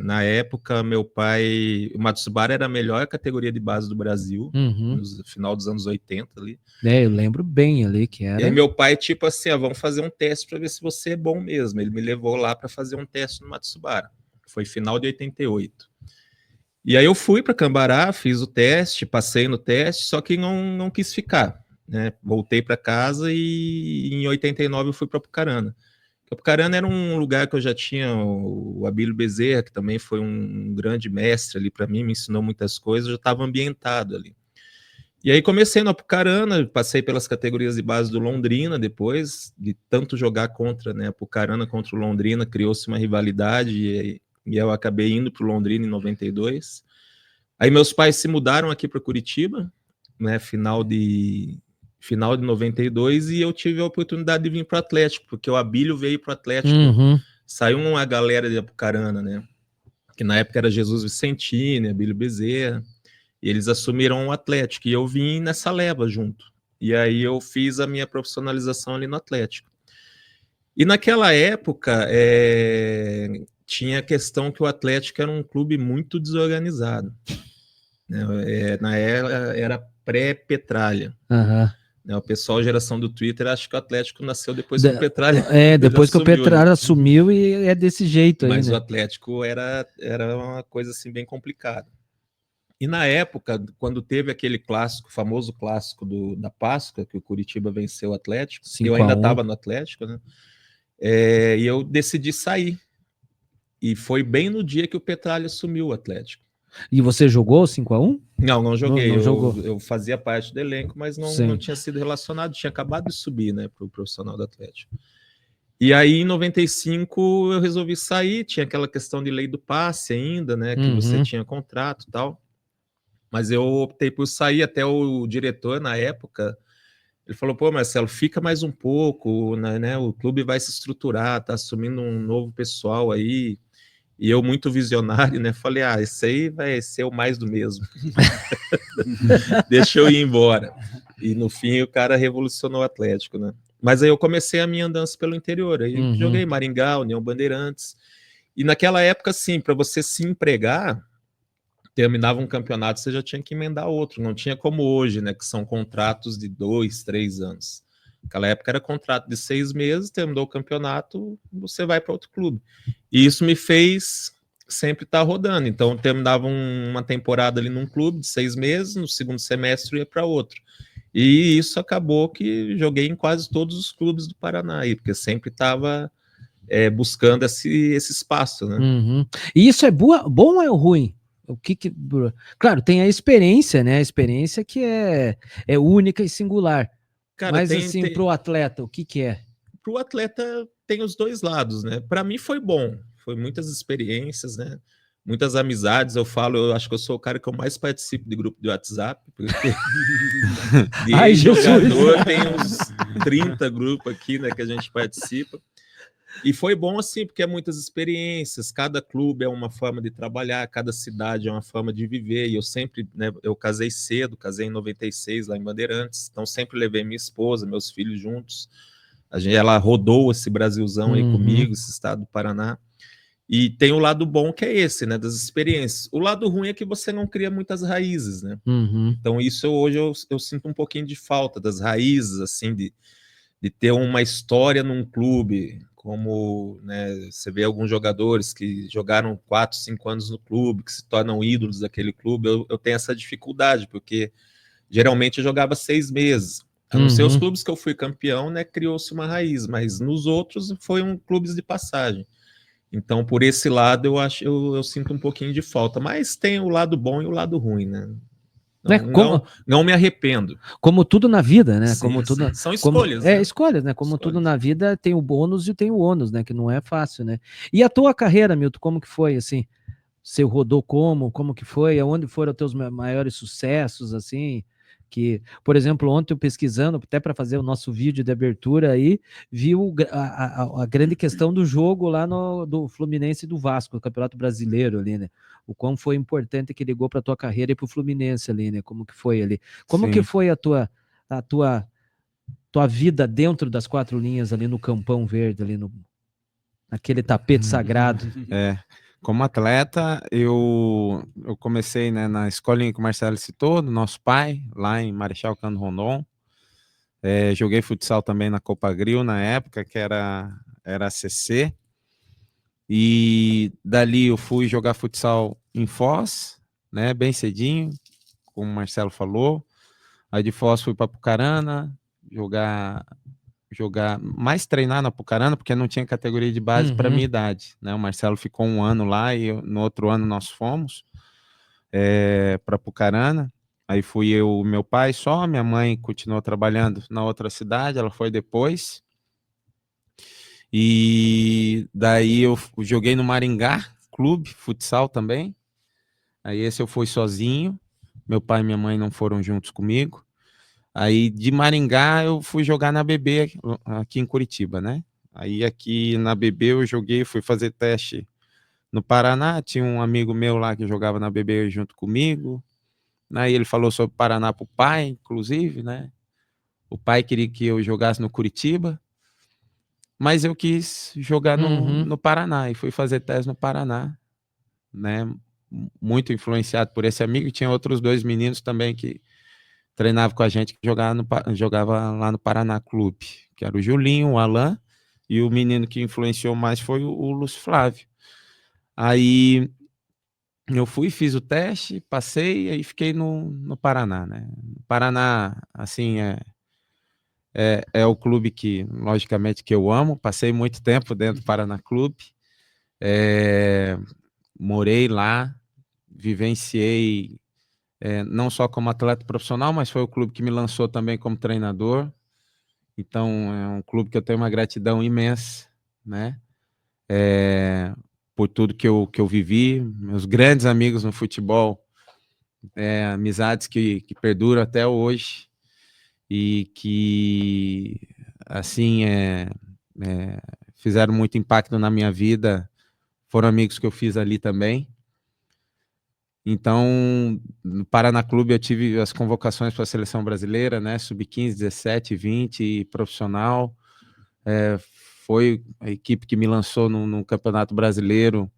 Na época, meu pai... O Matsubara era a melhor categoria de base do Brasil, no final dos anos 80 ali. Eu lembro bem ali que era... E aí meu pai, tipo assim, vamos fazer um teste para ver se você é bom mesmo. Ele me levou lá para fazer um teste no Matsubara. Foi final de 88. E aí eu fui para Cambará, fiz o teste, passei no teste, só que não quis ficar, né? Voltei para casa e em 89 eu fui para Apucarana. Apucarana era um lugar que eu já tinha o Abílio Bezerra, que também foi um grande mestre ali para mim, me ensinou muitas coisas, eu já estava ambientado ali. E aí comecei no Apucarana, passei pelas categorias de base do Londrina depois, de tanto jogar contra, né, Apucarana contra o Londrina, criou-se uma rivalidade e eu acabei indo para o Londrina em 92. Aí meus pais se mudaram aqui para Curitiba, né, final de 92, e eu tive a oportunidade de vir para o Atlético, porque o Abílio veio para o Atlético. Saiu uma galera de Apucarana, né, que na época era Jesus Vicentini, Abílio Bezerra, e eles assumiram o Atlético, e eu vim nessa leva junto. E aí eu fiz a minha profissionalização ali no Atlético. E naquela época, tinha a questão que o Atlético era um clube muito desorganizado. Na era pré-Petralha. O pessoal, geração do Twitter, acha que o Atlético nasceu depois que o Petralha depois que o Petralha assumiu e é desse jeito aí, mas né? o Atlético era uma coisa assim bem complicada. E na época, quando teve aquele clássico, famoso clássico da Páscoa, que o Curitiba venceu o Atlético, eu ainda estava no Atlético, né? E eu decidi sair. E foi bem no dia que o Petralha assumiu o Atlético. E você jogou 5-1? Não joguei. Não jogou. Eu fazia parte do elenco, mas não tinha sido relacionado, tinha acabado de subir, né, para o profissional do Atlético. E aí, em 95, eu resolvi sair, tinha aquela questão de lei do passe ainda, né, que você tinha contrato e tal. Mas eu optei por sair, até o diretor, na época, ele falou, pô, Marcelo, fica mais um pouco, né, o clube vai se estruturar, tá assumindo um novo pessoal aí, e eu muito visionário, né, falei, esse aí vai ser o mais do mesmo. Deixa eu ir embora. E no fim o cara revolucionou o Atlético, né. Mas aí eu comecei a minha andança pelo interior, aí joguei Maringá, União Bandeirantes, e naquela época, assim, para você se empregar, terminava um campeonato, você já tinha que emendar outro, não tinha como hoje, né, que são contratos de 2, 3 anos. Naquela época era contrato de 6 meses, terminou o campeonato, você vai para outro clube. E isso me fez sempre estar rodando, então terminava uma temporada ali num clube de 6 meses, no segundo semestre ia para outro. E isso acabou que joguei em quase todos os clubes do Paraná, aí, porque sempre estava buscando esse espaço, né? E isso é bom ou é ruim? Claro, tem a experiência, né? A experiência que é única e singular. Cara, mas assim, pro atleta, o que é? Pro atleta tem os dois lados, né? Para mim foi bom, foi muitas experiências, né? Muitas amizades. Eu acho que eu sou o cara que eu mais participo de grupo de WhatsApp, porque de jogador tem uns 30 grupos aqui, né, que a gente participa. E foi bom assim, porque é muitas experiências, cada clube é uma forma de trabalhar, cada cidade é uma forma de viver, e eu sempre, né, eu casei cedo, casei em 96 lá em Bandeirantes, então sempre levei minha esposa, meus filhos juntos, ela rodou esse Brasilzão aí comigo, esse estado do Paraná, e tem o lado bom que é esse, né, das experiências. O lado ruim é que você não cria muitas raízes, né? Então isso hoje eu sinto um pouquinho de falta das raízes, assim, de ter uma história num clube, como, né, você vê alguns jogadores que jogaram 4, 5 anos no clube, que se tornam ídolos daquele clube, eu tenho essa dificuldade, porque geralmente eu jogava 6 meses. A não ser os clubes que eu fui campeão, né, criou-se uma raiz, mas nos outros foi clubes de passagem. Então, por esse lado, eu sinto um pouquinho de falta, mas tem o lado bom e o lado ruim, né? Né? Não me arrependo. Como tudo na vida, né? Sim, como tudo, sim. São escolhas. né? Escolhas, né? Como tudo na vida tem o bônus e tem o ônus, né? Que não é fácil, né? E a tua carreira, Milton, como que foi, assim? Você rodou como que foi? Aonde foram os teus maiores sucessos, assim? Que, por exemplo, ontem eu pesquisando, até para fazer o nosso vídeo de abertura aí, vi a grande questão do jogo lá do Fluminense e do Vasco, no Campeonato Brasileiro ali, né? O quão foi importante que ligou para tua carreira e para o Fluminense ali, né? Como que foi ali? Como que foi a tua vida dentro das 4 linhas ali no Campão Verde, ali naquele tapete sagrado? Como atleta, eu comecei, né, na escolinha que o Marcelo citou, do nosso pai, lá em Marechal Cândido Rondon. Joguei futsal também na Copa Grill na época, que era a CC. E dali eu fui jogar futsal em Foz, né, bem cedinho, como o Marcelo falou. Aí de Foz fui para Apucarana, mais treinar na Apucarana, porque não tinha categoria de base para minha idade, né? O Marcelo ficou 1 ano lá e no outro ano nós fomos para Apucarana. Aí fui eu, meu pai só, minha mãe continuou trabalhando na outra cidade, ela foi depois. E daí eu joguei no Maringá Clube, futsal também. Aí esse eu fui sozinho, meu pai e minha mãe não foram juntos comigo. Aí de Maringá eu fui jogar na BB aqui em Curitiba, né? Aí aqui na BB eu joguei, fui fazer teste no Paraná, tinha um amigo meu lá que jogava na BB junto comigo. Aí ele falou sobre o Paraná pro pai, inclusive, né? O pai queria que eu jogasse no Curitiba, mas eu quis jogar no Paraná e fui fazer teste no Paraná, né? Muito influenciado por esse amigo, e tinha outros 2 meninos também que treinava com a gente, que jogava lá no Paraná Clube, que era o Julinho, o Alan, e o menino que influenciou mais foi o Lúcio Flávio. Aí eu fui, fiz o teste, passei, aí fiquei no Paraná, né? O Paraná, assim, é o clube que, logicamente, que eu amo, passei muito tempo dentro do Paraná Clube, morei lá, vivenciei não só como atleta profissional, mas foi o clube que me lançou também como treinador. Então, é um clube que eu tenho uma gratidão imensa, né? Por tudo que eu vivi, meus grandes amigos no futebol, amizades que perduram até hoje e que, assim, fizeram muito impacto na minha vida, foram amigos que eu fiz ali também. Então, no Paraná Clube eu tive as convocações para a seleção brasileira, né? Sub-15, 17, 20, profissional. Foi a equipe que me lançou no Campeonato Brasileiro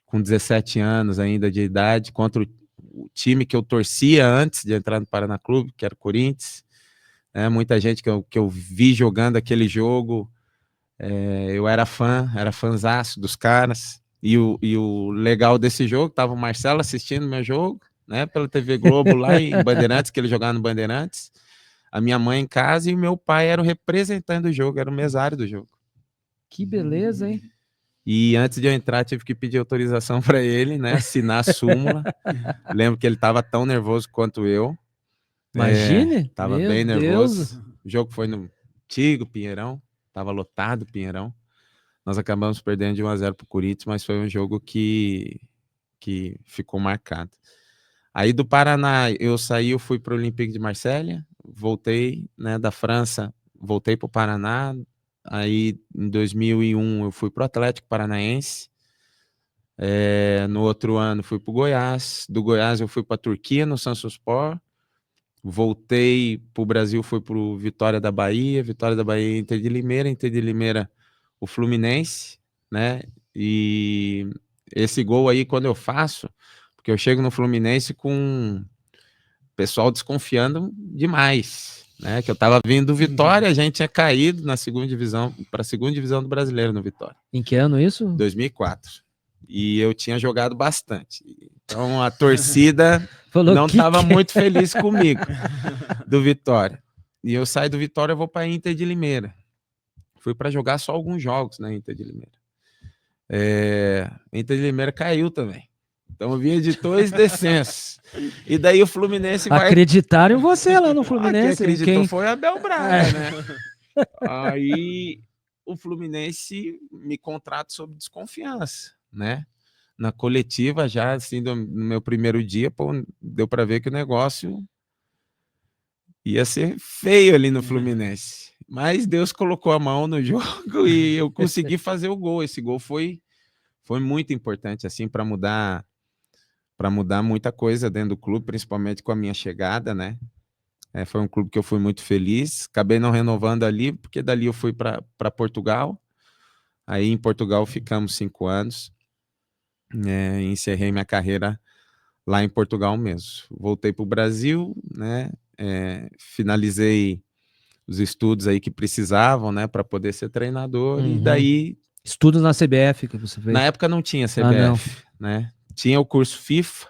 com 17 anos ainda de idade, contra o time que eu torcia antes de entrar no Paraná Clube, que era o Corinthians. Muita gente que eu vi jogando aquele jogo, eu era fãzaço dos caras. E o legal desse jogo, tava o Marcelo assistindo meu jogo, né, pela TV Globo lá em Bandeirantes, que ele jogava no Bandeirantes, a minha mãe em casa e o meu pai era o representante do jogo, era o mesário do jogo. Que beleza, hein? E antes de eu entrar, tive que pedir autorização para ele, né, assinar a súmula. Lembro que ele estava tão nervoso quanto eu. Imagine! Tava bem nervoso. O jogo foi no antigo Pinheirão, tava lotado o Pinheirão. Nós acabamos perdendo de 1-0 para o Corinthians, mas foi um jogo que ficou marcado. Aí do Paraná, eu fui para o Olympique de Marselha, voltei, né, da França, voltei para o Paraná, Aí, em 2001, eu fui para o Atlético Paranaense. No outro ano, fui para o Goiás. Do Goiás, eu fui para a Turquia, no Samsunspor. Voltei para o Brasil, fui para o Vitória da Bahia, Inter de Limeira, o Fluminense, né? E esse gol aí, quando eu faço, porque eu chego no Fluminense com o pessoal desconfiando demais, né? Que eu estava vindo do Vitória, a gente tinha caído na segunda divisão, para a segunda divisão do Brasileiro no Vitória. Em que ano isso? 2004. E eu tinha jogado bastante. Então a torcida Falou, não estava que muito feliz comigo, do Vitória. E eu saí do Vitória e vou para Inter de Limeira. Fui para jogar só alguns jogos na Inter de Limeira. Inter de Limeira caiu também. Então eu vinha de 2 descensos. E daí o Fluminense vai... Acreditaram em você lá no Fluminense. Quem acreditou quem... foi Abel Braga, né? Aí o Fluminense me contrata sob desconfiança, né? Na coletiva, já assim, no meu primeiro dia, pô, deu para ver que o negócio ia ser feio ali no Fluminense. Mas Deus colocou a mão no jogo e eu consegui fazer o gol. Esse gol foi muito importante assim para mudar muita coisa dentro do clube, principalmente com a minha chegada, né? Foi um clube que eu fui muito feliz. Acabei não renovando ali, porque dali eu fui para Portugal. Aí em Portugal ficamos 5 anos. Encerrei minha carreira lá em Portugal mesmo. Voltei para o Brasil, né? Finalizei os estudos aí que precisavam, né, para poder ser treinador. E daí estudos na CBF que você fez? Na época não tinha CBF, né? Tinha o curso FIFA,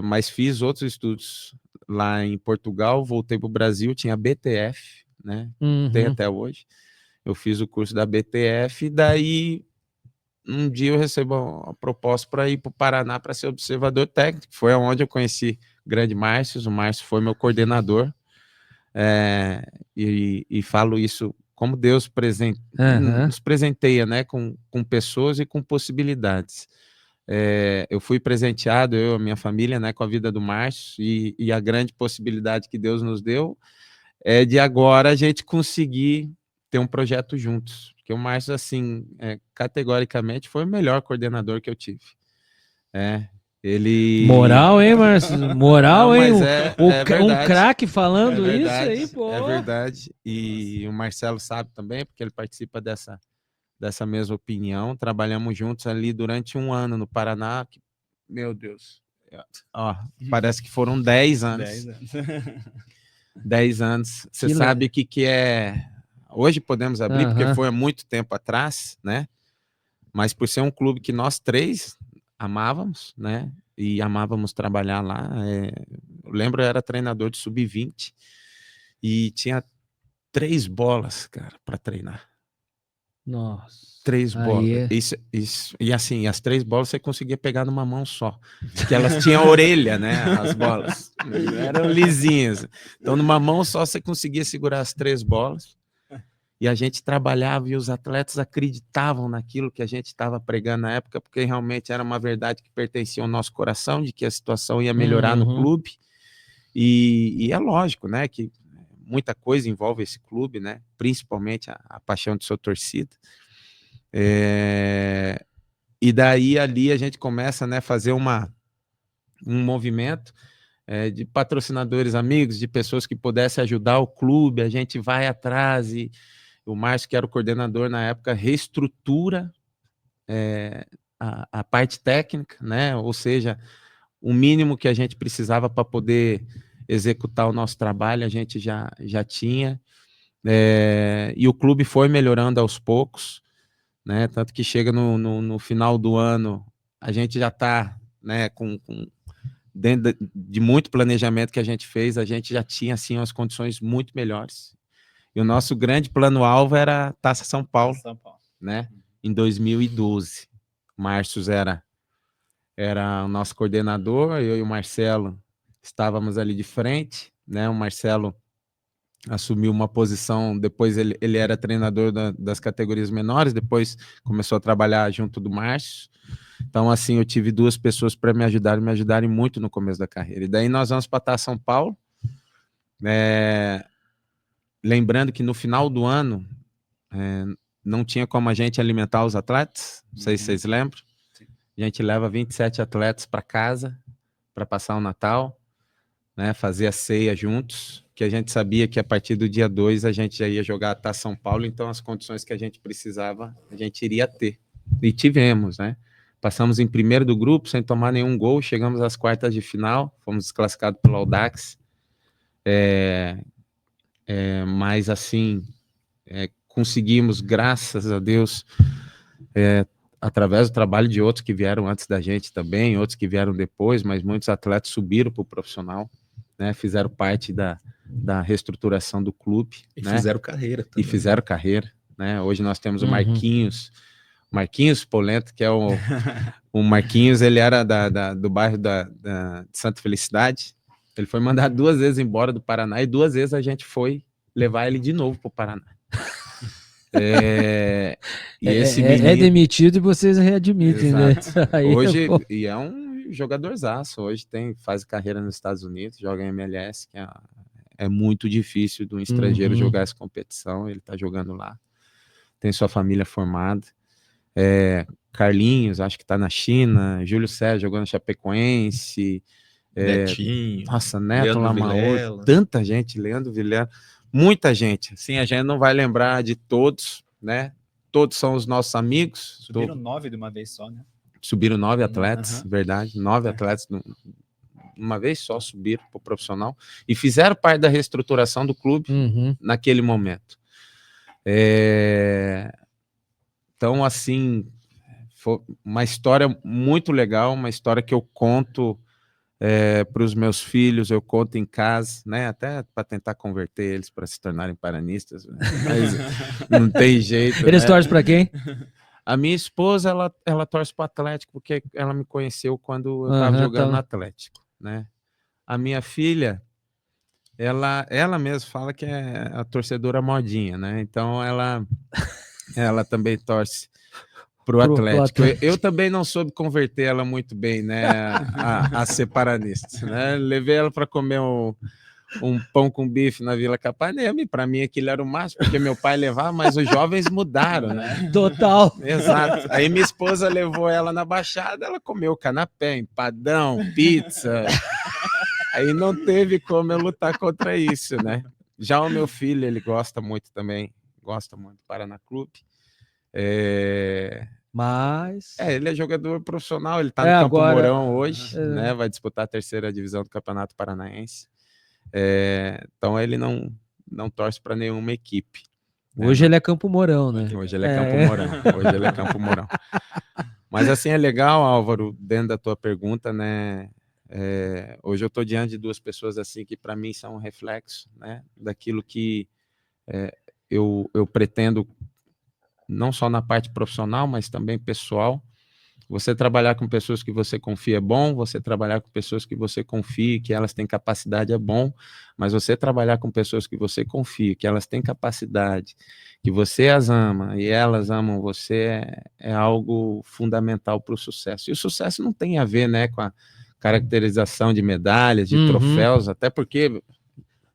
mas fiz outros estudos lá em Portugal. Voltei para o Brasil, tinha a BTF, né? Tem até hoje. Eu fiz o curso da BTF e daí um dia eu recebo a proposta para ir para o Paraná para ser observador técnico. Foi onde eu conheci o grande Márcio. O Márcio foi meu coordenador. E falo isso como Deus nos presenteia, né, com pessoas e com possibilidades. Eu fui presenteado, eu e a minha família, né, com a vida do Márcio e a grande possibilidade que Deus nos deu é de agora a gente conseguir ter um projeto juntos. Porque o Márcio, assim, categoricamente, foi o melhor coordenador que eu tive. Ele... Moral, hein, Márcio? Moral, hein? Um craque falando isso aí, pô. É verdade. E o Marcelo sabe também, porque ele participa dessa mesma opinião. Trabalhamos juntos ali durante 1 ano no Paraná. Meu Deus. Parece que foram 10 anos. 10 anos. Você sabe o que é... Hoje podemos abrir, porque foi há muito tempo atrás, né? Mas por ser um clube que nós 3 amávamos, né? E amávamos trabalhar lá. Eu lembro, eu era treinador de sub-20 e tinha 3 bolas, cara, para treinar. Nossa. 3 bolas. Isso. E assim, as 3 bolas você conseguia pegar numa mão só. Porque elas tinham orelha, né? As bolas. Eram lisinhas. Então, numa mão só você conseguia segurar as 3 bolas. E a gente trabalhava e os atletas acreditavam naquilo que a gente estava pregando na época, porque realmente era uma verdade que pertencia ao nosso coração, de que a situação ia melhorar no clube. E é lógico, né, que muita coisa envolve esse clube, né, principalmente a paixão de sua torcida. E daí ali a gente começa, né, a fazer um movimento de patrocinadores amigos, de pessoas que pudessem ajudar o clube. A gente vai atrás e o Márcio, que era o coordenador na época, reestrutura a parte técnica, né? Ou seja, o mínimo que a gente precisava para poder executar o nosso trabalho, a gente já tinha. E o clube foi melhorando aos poucos, né? Tanto que chega no final do ano, a gente já está, né, com dentro de muito planejamento que a gente fez, a gente já tinha assim umas condições muito melhores. E o nosso grande plano-alvo era a Taça São Paulo, né? Em 2012. O Márcio era o nosso coordenador, eu e o Marcelo estávamos ali de frente, né? O Marcelo assumiu uma posição, depois ele era treinador das categorias menores, depois começou a trabalhar junto do Márcio. Então, assim, eu tive 2 pessoas para me ajudarem muito no começo da carreira. E daí nós vamos para a Taça São Paulo, lembrando que no final do ano não tinha como a gente alimentar os atletas, não sei se vocês lembram. Sim. A gente leva 27 atletas para casa para passar o Natal, né, fazer a ceia juntos, que a gente sabia que a partir do dia 2 a gente já ia jogar a Taça São Paulo, então as condições que a gente precisava, a gente iria ter. E tivemos, né? Passamos em primeiro do grupo, sem tomar nenhum gol, chegamos às quartas de final, fomos desclassificados pelo Audax. Mas assim, conseguimos, graças a Deus, através do trabalho de outros que vieram antes da gente também, outros que vieram depois, mas muitos atletas subiram para o profissional, né, fizeram parte da reestruturação do clube. E né, fizeram carreira também. E fizeram carreira. Né? Hoje nós temos o Uhum. Marquinhos Polento, que é o Marquinhos, ele era do bairro de Santa Felicidade. Ele foi mandado 2 vezes embora do Paraná e 2 vezes a gente foi levar ele de novo para o Paraná. Esse menino... É demitido e vocês readmitem, né? Aí hoje, e é um jogadorzaço. Hoje faz carreira nos Estados Unidos, joga em MLS, que é muito difícil de um estrangeiro jogar essa competição. Ele está jogando lá. Tem sua família formada. Carlinhos, acho que está na China. Júlio César jogando no Chapecoense. Netinho. Nossa, Neto Lamaor. Tanta gente, Leandro Vilela. Muita gente. Assim, a gente não vai lembrar de todos, né? Todos são os nossos amigos. Subiram 9 de uma vez só, né? Subiram 9 atletas, verdade. 9 atletas uma vez só subiram para o profissional e fizeram parte da reestruturação do clube naquele momento. Então, assim, foi uma história muito legal, uma história que eu conto para os meus filhos, eu conto em casa, né? Até para tentar converter eles para se tornarem paranistas, né? Mas não tem jeito. Eles torcem para quem? A minha esposa, ela torce para o Atlético, porque ela me conheceu quando eu estava jogando no Atlético, né? A minha filha, ela mesma fala que é a torcedora modinha, né? Então, ela também torce pro Atlético. Eu também não soube converter ela muito bem, né, a ser paranista, né? Levei ela para comer um pão com bife na Vila Capanema, e para mim aquilo era o máximo, porque meu pai levava, mas os jovens mudaram, né? Total. Exato. Aí minha esposa levou ela na Baixada, ela comeu canapé, empadão, pizza. Aí não teve como eu lutar contra isso, né? Já o meu filho, ele gosta muito também, gosta muito do Paraná Clube. Mas... ele é jogador profissional, ele está no Campo Mourão hoje, né? Vai disputar a 3ª divisão do Campeonato Paranaense. Então ele não torce para nenhuma equipe. Hoje ele é Campo Mourão, né? Hoje ele é Campo Mourão. Hoje ele é Campo Mourão. Mas assim, é legal, Álvaro, dentro da tua pergunta, né? Hoje eu estou diante de 2 pessoas assim que para mim são um reflexo, né, daquilo que eu pretendo, não só na parte profissional, mas também pessoal. Você trabalhar com pessoas que você confia é bom, você trabalhar com pessoas que você confia que elas têm capacidade é bom, mas você trabalhar com pessoas que você confia que elas têm capacidade, que você as ama e elas amam você, é algo fundamental para o sucesso. E o sucesso não tem a ver, né, com a caracterização de medalhas, de troféus, até porque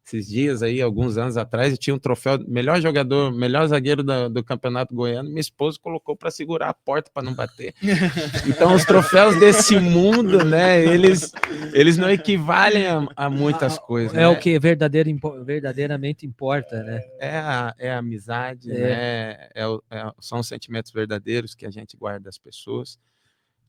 esses dias aí, alguns anos atrás, eu tinha um troféu, melhor jogador, melhor zagueiro do Campeonato Goiano, minha esposa colocou para segurar a porta para não bater. Então, os troféus desse mundo, né, eles não equivalem a muitas coisas. É, né? O que verdadeiramente importa, né? É a amizade, né? São os sentimentos verdadeiros que a gente guarda das pessoas,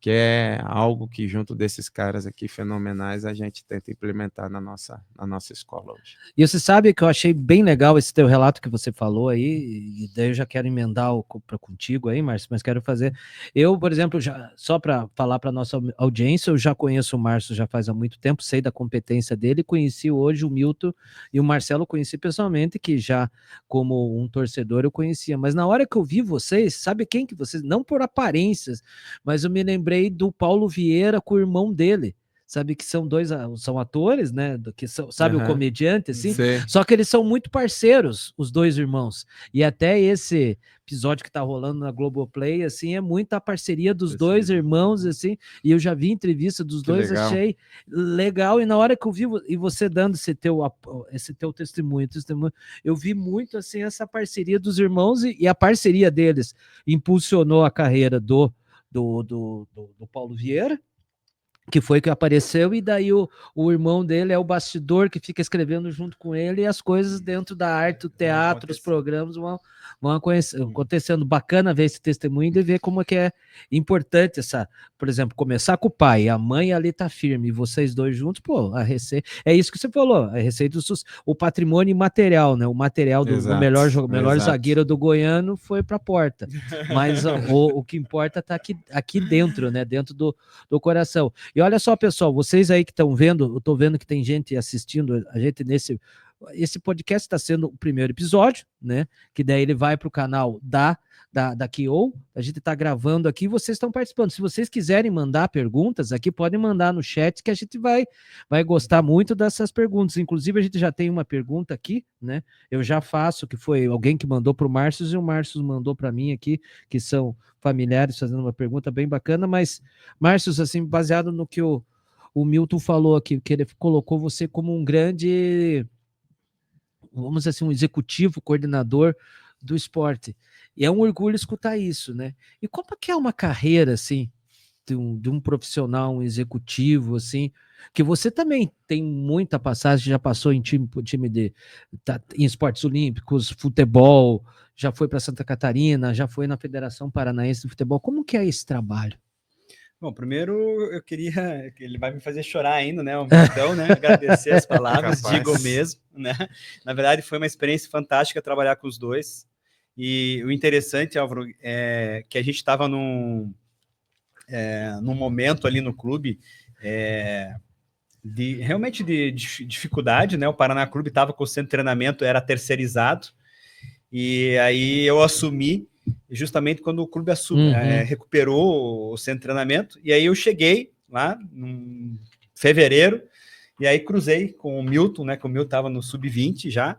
que é algo que, junto desses caras aqui fenomenais, a gente tenta implementar na nossa escola hoje. E você sabe que eu achei bem legal esse teu relato que você falou aí, e daí eu já quero emendar contigo aí, Márcio, mas quero fazer... Eu, por exemplo, só para falar para nossa audiência, eu já conheço o Márcio já faz há muito tempo, sei da competência dele, conheci hoje o Milton e o Marcelo, conheci pessoalmente, que já como um torcedor eu conhecia, mas na hora que eu vi vocês, sabe quem que vocês... Não por aparências, mas eu me lembrei do Paulo Vieira com o irmão dele. sabe que são são atores, né, que são, sabe, o comediante, assim, Sei. só que eles são muito parceiros, os dois irmãos, e até esse episódio que tá rolando na Globoplay, assim, é muita parceria dos dois irmãos, assim, e eu já vi entrevista dos dois, legal. achei legal, e na hora que eu vi, e você dando esse teu testemunho, eu vi muito, assim, essa parceria dos irmãos, e a parceria deles impulsionou a carreira do Paulo Vieira, que foi que apareceu, e daí o irmão dele é o bastidor que fica escrevendo junto com ele, e as coisas dentro da arte, o teatro, os programas vão acontecendo. Bacana ver esse testemunho e ver como é que é importante por exemplo, começar com o pai, a mãe ali tá firme, e vocês dois juntos, pô, a receita, é isso que você falou, a receita o patrimônio imaterial, né, o material do melhor zagueiro do Goiano foi pra porta, mas o que importa tá aqui dentro, né, dentro do coração. E olha só, pessoal, vocês aí que estão vendo, eu estou vendo que tem gente assistindo a gente esse podcast está sendo o primeiro episódio, né? Que daí ele vai para o canal da Kio. A gente está gravando aqui, vocês estão participando. Se vocês quiserem mandar perguntas aqui, podem mandar no chat que a gente vai gostar muito dessas perguntas. Inclusive, a gente já tem uma pergunta aqui, né? Eu já faço, que foi alguém que mandou para o Márcio e o Márcio mandou para mim aqui, que são familiares fazendo uma pergunta bem bacana, mas, Márcio, assim, baseado no que o Milton falou aqui, que ele colocou você como um grande, vamos dizer assim, um executivo, coordenador do esporte. E é um orgulho escutar isso, né? E como é que é uma carreira, assim, de um profissional, um executivo, assim, que você também tem muita passagem, já passou em time em esportes olímpicos, futebol, já foi para Santa Catarina, já foi na Federação Paranaense de Futebol. Como que é esse trabalho? Bom, primeiro eu queria, que ele vai me fazer chorar ainda, né, então, né, agradecer as palavras, digo mesmo, né, na verdade foi uma experiência fantástica trabalhar com os dois, e o interessante, Álvaro, é que a gente estava num momento ali no clube, realmente de dificuldade, né, o Paraná Clube estava com o centro de treinamento, era terceirizado, e aí eu assumi justamente quando o clube recuperou o centro de treinamento, e aí eu cheguei lá em fevereiro, e aí cruzei com o Milton, né, que o Milton estava no sub-20 já,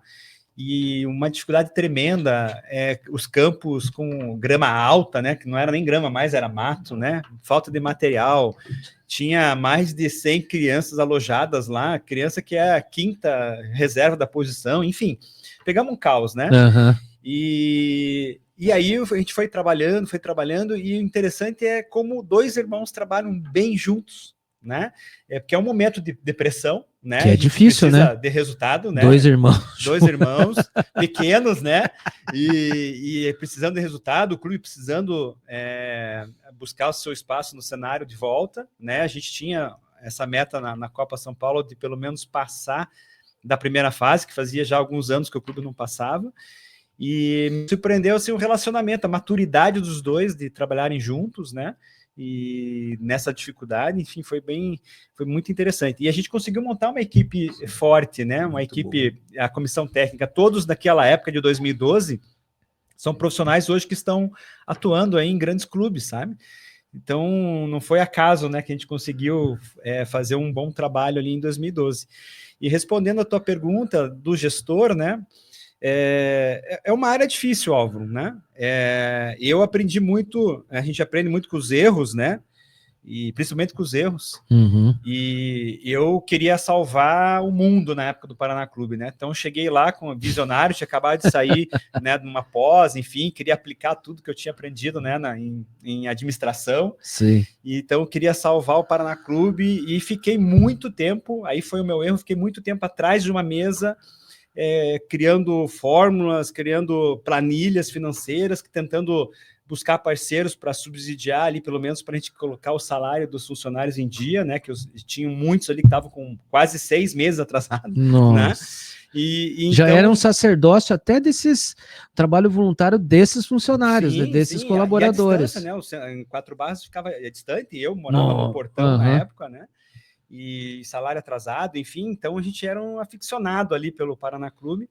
e uma dificuldade tremenda, os campos com grama alta, né, que não era nem grama mais, era mato, né, falta de material, tinha mais de 100 crianças alojadas lá, criança que é a quinta reserva da posição, enfim, pegamos um caos, né, E aí a gente foi trabalhando, e o interessante é como dois irmãos trabalham bem juntos, né? Porque é um momento de depressão, né? Que é difícil, né? De resultado, né? Dois irmãos pequenos, né? E precisando de resultado, o clube precisando buscar o seu espaço no cenário de volta, né? A gente tinha essa meta na Copa São Paulo de pelo menos passar da primeira fase, que fazia já alguns anos que o clube não passava. E me surpreendeu assim, o relacionamento, a maturidade dos dois de trabalharem juntos, né? E nessa dificuldade, enfim, foi muito interessante. E a gente conseguiu montar uma equipe forte, né? Uma equipe, a comissão técnica, todos daquela época de 2012 são profissionais hoje que estão atuando aí em grandes clubes, sabe? Então, não foi acaso, né, que a gente conseguiu fazer um bom trabalho ali em 2012. E respondendo a tua pergunta do gestor, né? É uma área difícil, Álvaro, né? Eu aprendi muito, a gente aprende muito com os erros, né? E principalmente com os erros. E eu queria salvar o mundo na época do Paraná Clube, né? Então eu cheguei lá com visionário, tinha acabado de sair, né, de uma pós, enfim, queria aplicar tudo que eu tinha aprendido, né, em administração. Sim. Então eu queria salvar o Paraná Clube e fiquei muito tempo, aí foi o meu erro, fiquei muito tempo atrás de uma mesa, criando fórmulas, criando planilhas financeiras, tentando buscar parceiros para subsidiar ali, pelo menos para a gente colocar o salário dos funcionários em dia, né? Que tinham muitos ali que estavam com quase 6 meses atrasados. Nossa. Né? E já então, era um sacerdócio até desses trabalho voluntário desses funcionários, né, desses colaboradores. E a distância, né? Em Quatro Barras ficava distante, eu morava no Portão na época, né? E salário atrasado, enfim, então a gente era um aficionado ali pelo Paraná Clube,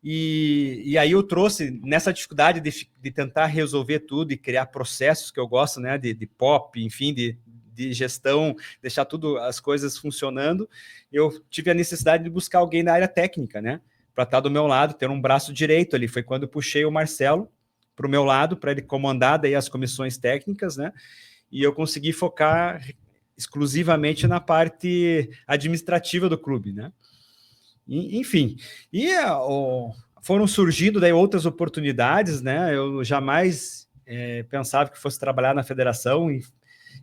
e aí eu trouxe, nessa dificuldade de tentar resolver tudo e criar processos que eu gosto, né, de pop, enfim, de de gestão, deixar tudo, as coisas funcionando, eu tive a necessidade de buscar alguém na área técnica, né? Para estar do meu lado, ter um braço direito ali. Foi quando eu puxei o Marcelo para o meu lado, para ele comandar daí as comissões técnicas, né? E eu consegui focar exclusivamente na parte administrativa do clube, né? Enfim, foram surgindo daí outras oportunidades, né? Eu jamais pensava que fosse trabalhar na federação.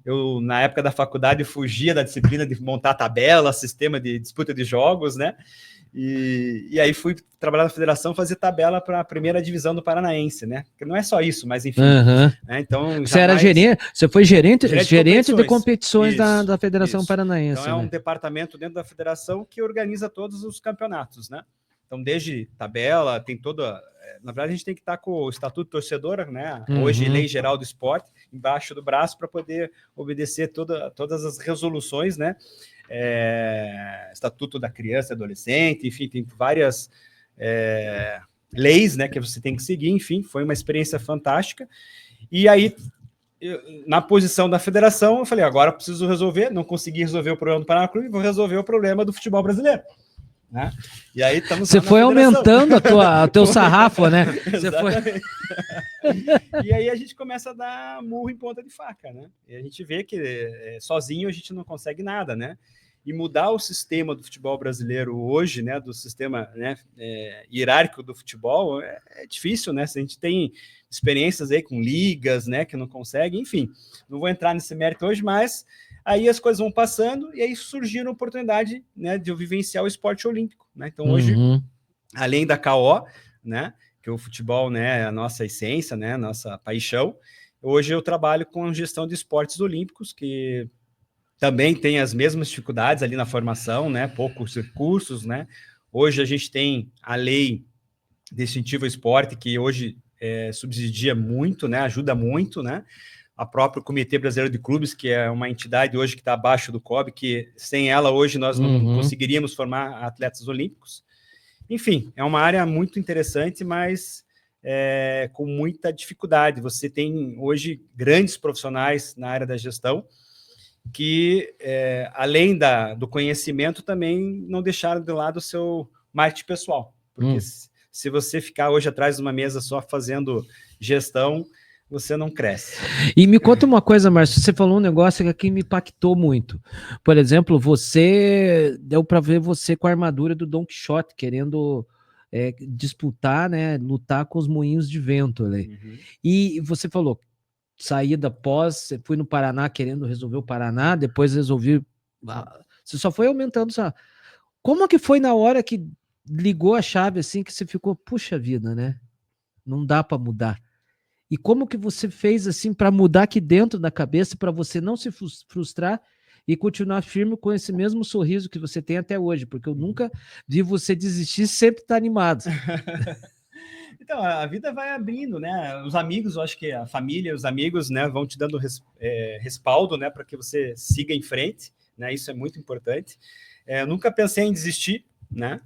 Eu, na época da faculdade, fugia da disciplina de montar tabela, sistema de disputa de jogos, né? E aí fui trabalhar na federação, fazer tabela para a primeira divisão do Paranaense, né? Que não é só isso, mas enfim. Né? Então, você era gerente, você foi gerente de competições isso, da Federação isso. Paranaense. Então é um né? departamento dentro da federação que organiza todos os campeonatos, né? Então, desde tabela, tem toda. Na verdade, a gente tem que estar com o Estatuto Torcedor, né? Hoje, Lei Geral do Esporte, embaixo do braço, para poder obedecer todas as resoluções, né? Estatuto da Criança e Adolescente, enfim, tem várias leis, né, que você tem que seguir. Enfim, foi uma experiência fantástica. E aí, na posição da federação, eu falei, agora eu preciso resolver, não consegui resolver o problema do Paraná Clube, vou resolver o problema do futebol brasileiro. Né? E aí estamos. Você foi aumentando o teu sarrafo, né? Você foi... E aí a gente começa a dar murro em ponta de faca, né? E a gente vê que sozinho a gente não consegue nada, né? E mudar o sistema do futebol brasileiro hoje, né? Do sistema, né, hierárquico do futebol é difícil, né? Se a gente tem experiências aí com ligas, né? Que não consegue, enfim. Não vou entrar nesse mérito hoje, mas aí as coisas vão passando e aí surgiu a oportunidade, né, de eu vivenciar o esporte olímpico, né? Então hoje, além da KO, né, que o futebol, né, é a nossa essência, né, nossa paixão, hoje eu trabalho com gestão de esportes olímpicos, que também tem as mesmas dificuldades ali na formação, né, poucos recursos, né? Hoje a gente tem a lei de incentivo ao esporte, que hoje subsidia muito, né, ajuda muito, né? A própria Comitê Brasileiro de Clubes, que é uma entidade hoje que está abaixo do COB, que sem ela hoje nós não conseguiríamos formar atletas olímpicos. Enfim, é uma área muito interessante, mas com muita dificuldade. Você tem hoje grandes profissionais na área da gestão que, além do conhecimento, também não deixaram de lado o seu marketing pessoal. Porque se você ficar hoje atrás de uma mesa só fazendo gestão, você não cresce. E me conta uma coisa, Márcio, você falou um negócio que aqui me impactou muito. Por exemplo, deu para ver você com a armadura do Don Quixote, querendo disputar, né, lutar com os moinhos de vento ali. E você falou, saída pós, você foi no Paraná querendo resolver o Paraná, depois resolvi... Você só foi aumentando... Como que foi na hora que ligou a chave, assim, que você ficou, puxa vida, né? Não dá para mudar. E como que você fez assim para mudar aqui dentro da cabeça, para você não se frustrar e continuar firme com esse mesmo sorriso que você tem até hoje? Porque eu nunca vi você desistir, sempre tá animado. Então, a vida vai abrindo, né? Os amigos, eu acho que a família, os amigos, né, vão te dando respaldo, né, para que você siga em frente, né? Isso é muito importante. Eu nunca pensei em desistir, né,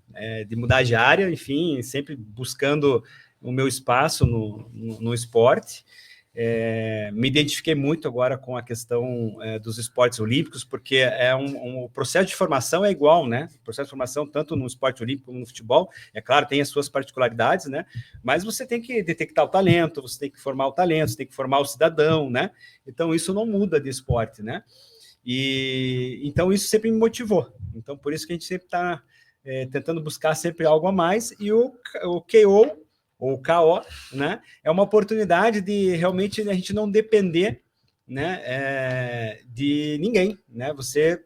de mudar de área, enfim, sempre buscando o meu espaço no esporte. Me identifiquei muito agora com a questão dos esportes olímpicos, porque o processo de formação é igual, né? O processo de formação, tanto no esporte olímpico como no futebol, é claro, tem as suas particularidades, né? Mas você tem que detectar o talento, você tem que formar o talento, você tem que formar o cidadão, né? Então, isso não muda de esporte, né? E então, isso sempre me motivou. Então, por isso que a gente sempre está tentando buscar sempre algo a mais, e o KO, ou KO, né, é uma oportunidade de realmente a gente não depender, né, de ninguém, né? Você,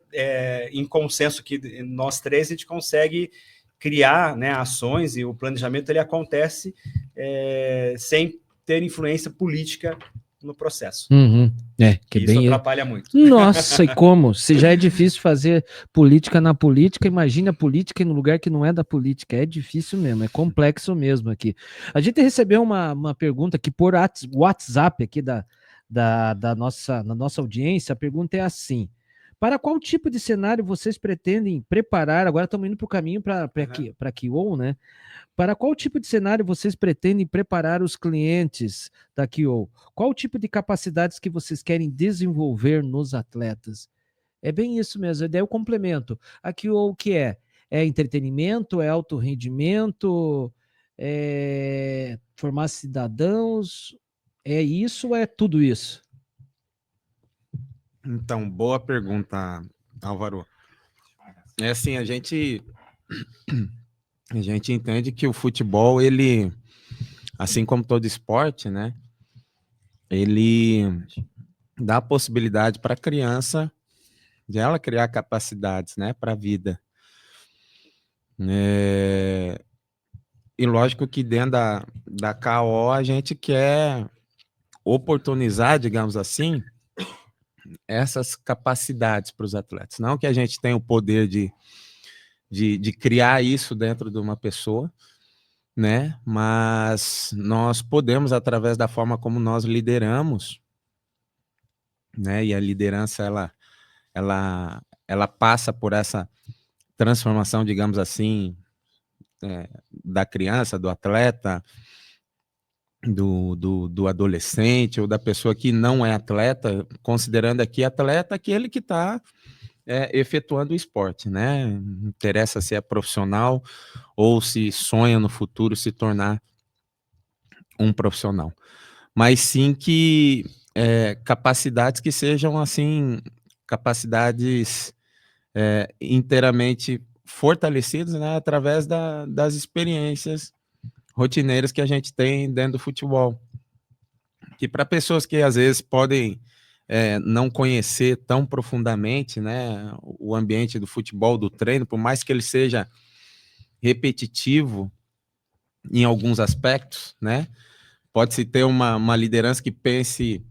em consenso que nós três, a gente consegue criar, né, ações, e o planejamento ele acontece sem ter influência política no processo. Que isso bem atrapalha muito. Nossa, e como? Se já é difícil fazer política na política, imagina a política no lugar que não é da política. É difícil mesmo, é complexo mesmo aqui. A gente recebeu uma pergunta aqui por WhatsApp aqui da nossa audiência. A pergunta é assim: Para qual tipo de cenário vocês pretendem preparar? Agora estamos indo para o caminho para a Kio, né? Para qual tipo de cenário vocês pretendem preparar os clientes da Kio? Qual tipo de capacidades que vocês querem desenvolver nos atletas? É bem isso mesmo, daí eu complemento. A Kio o que é? É entretenimento, é alto rendimento, é formar cidadãos, é isso ou é tudo isso? Então, boa pergunta, Álvaro. É assim, a gente entende que o futebol, ele, assim como todo esporte, né, ele dá a possibilidade para a criança de ela criar capacidades, né, para a vida. E lógico que dentro da KO a gente quer oportunizar, digamos assim, essas capacidades para os atletas. Não que a gente tenha o poder de criar isso dentro de uma pessoa, né? Mas nós podemos, através da forma como nós lideramos, né? E a liderança, ela passa por essa transformação, digamos assim, da criança, do atleta, do adolescente ou da pessoa que não é atleta, considerando aqui atleta aquele que está efetuando o esporte, né? Não interessa se é profissional ou se sonha no futuro se tornar um profissional, mas sim que capacidades que sejam assim, capacidades inteiramente fortalecidas, né, através das experiências rotineiras que a gente tem dentro do futebol. Que para pessoas que às vezes podem não conhecer tão profundamente, né, o ambiente do futebol, do treino, por mais que ele seja repetitivo em alguns aspectos, né, pode-se ter uma liderança que pense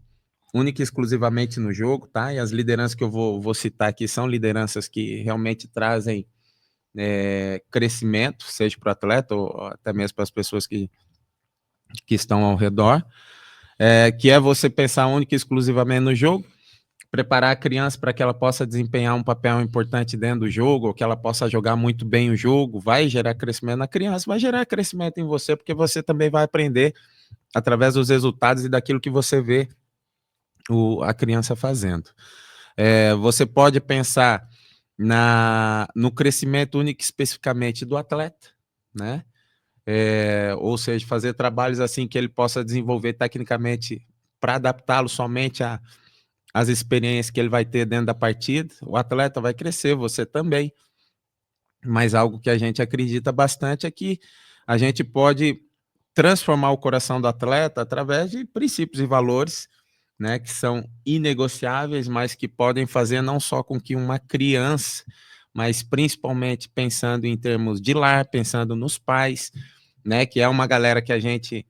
única e exclusivamente no jogo, tá? E as lideranças que eu vou citar aqui são lideranças que realmente trazem crescimento, seja para o atleta ou até mesmo para as pessoas que estão ao redor, que é você pensar única e exclusivamente no jogo, preparar a criança para que ela possa desempenhar um papel importante dentro do jogo, ou que ela possa jogar muito bem o jogo, vai gerar crescimento na criança, vai gerar crescimento em você, porque você também vai aprender através dos resultados e daquilo que você vê a criança fazendo. Você pode pensar no crescimento único especificamente do atleta, né? Ou seja, fazer trabalhos assim que ele possa desenvolver tecnicamente para adaptá-lo somente às experiências que ele vai ter dentro da partida. O atleta vai crescer, você também. Mas algo que a gente acredita bastante é que a gente pode transformar o coração do atleta através de princípios e valores, né, que são inegociáveis, mas que podem fazer não só com que uma criança, mas principalmente pensando em termos de lar, pensando nos pais, né, que é uma galera que a gente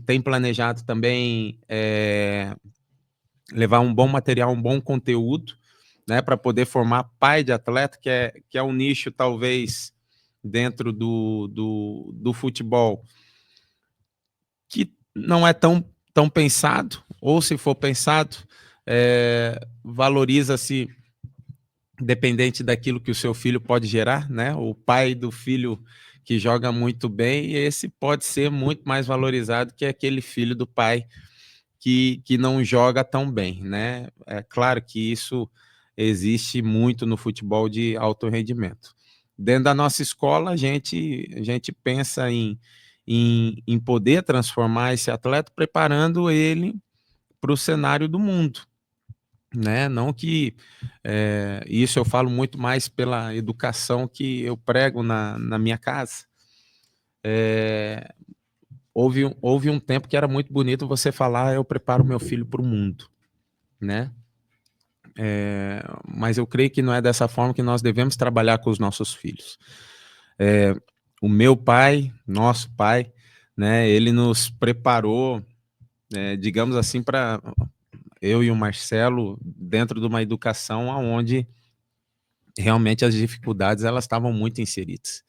tem planejado também levar um bom material, um bom conteúdo, né, para poder formar pai de atleta, que é um nicho talvez dentro do futebol que não é tão pensado, ou se for pensado, valoriza-se dependente daquilo que o seu filho pode gerar, né? O pai do filho que joga muito bem, esse pode ser muito mais valorizado que aquele filho do pai que não joga tão bem, né? É claro que isso existe muito no futebol de alto rendimento. Dentro da nossa escola, a gente pensa em poder transformar esse atleta, preparando ele para o cenário do mundo, né? Não que isso eu falo muito mais pela educação que eu prego na minha casa. Houve um tempo que era muito bonito você falar, eu preparo meu filho para o mundo, né? Mas eu creio que não é dessa forma que nós devemos trabalhar com os nossos filhos. O meu pai, nosso pai, né? Ele nos preparou, digamos assim, para eu e o Marcelo dentro de uma educação onde realmente as dificuldades elas estavam muito inseridas,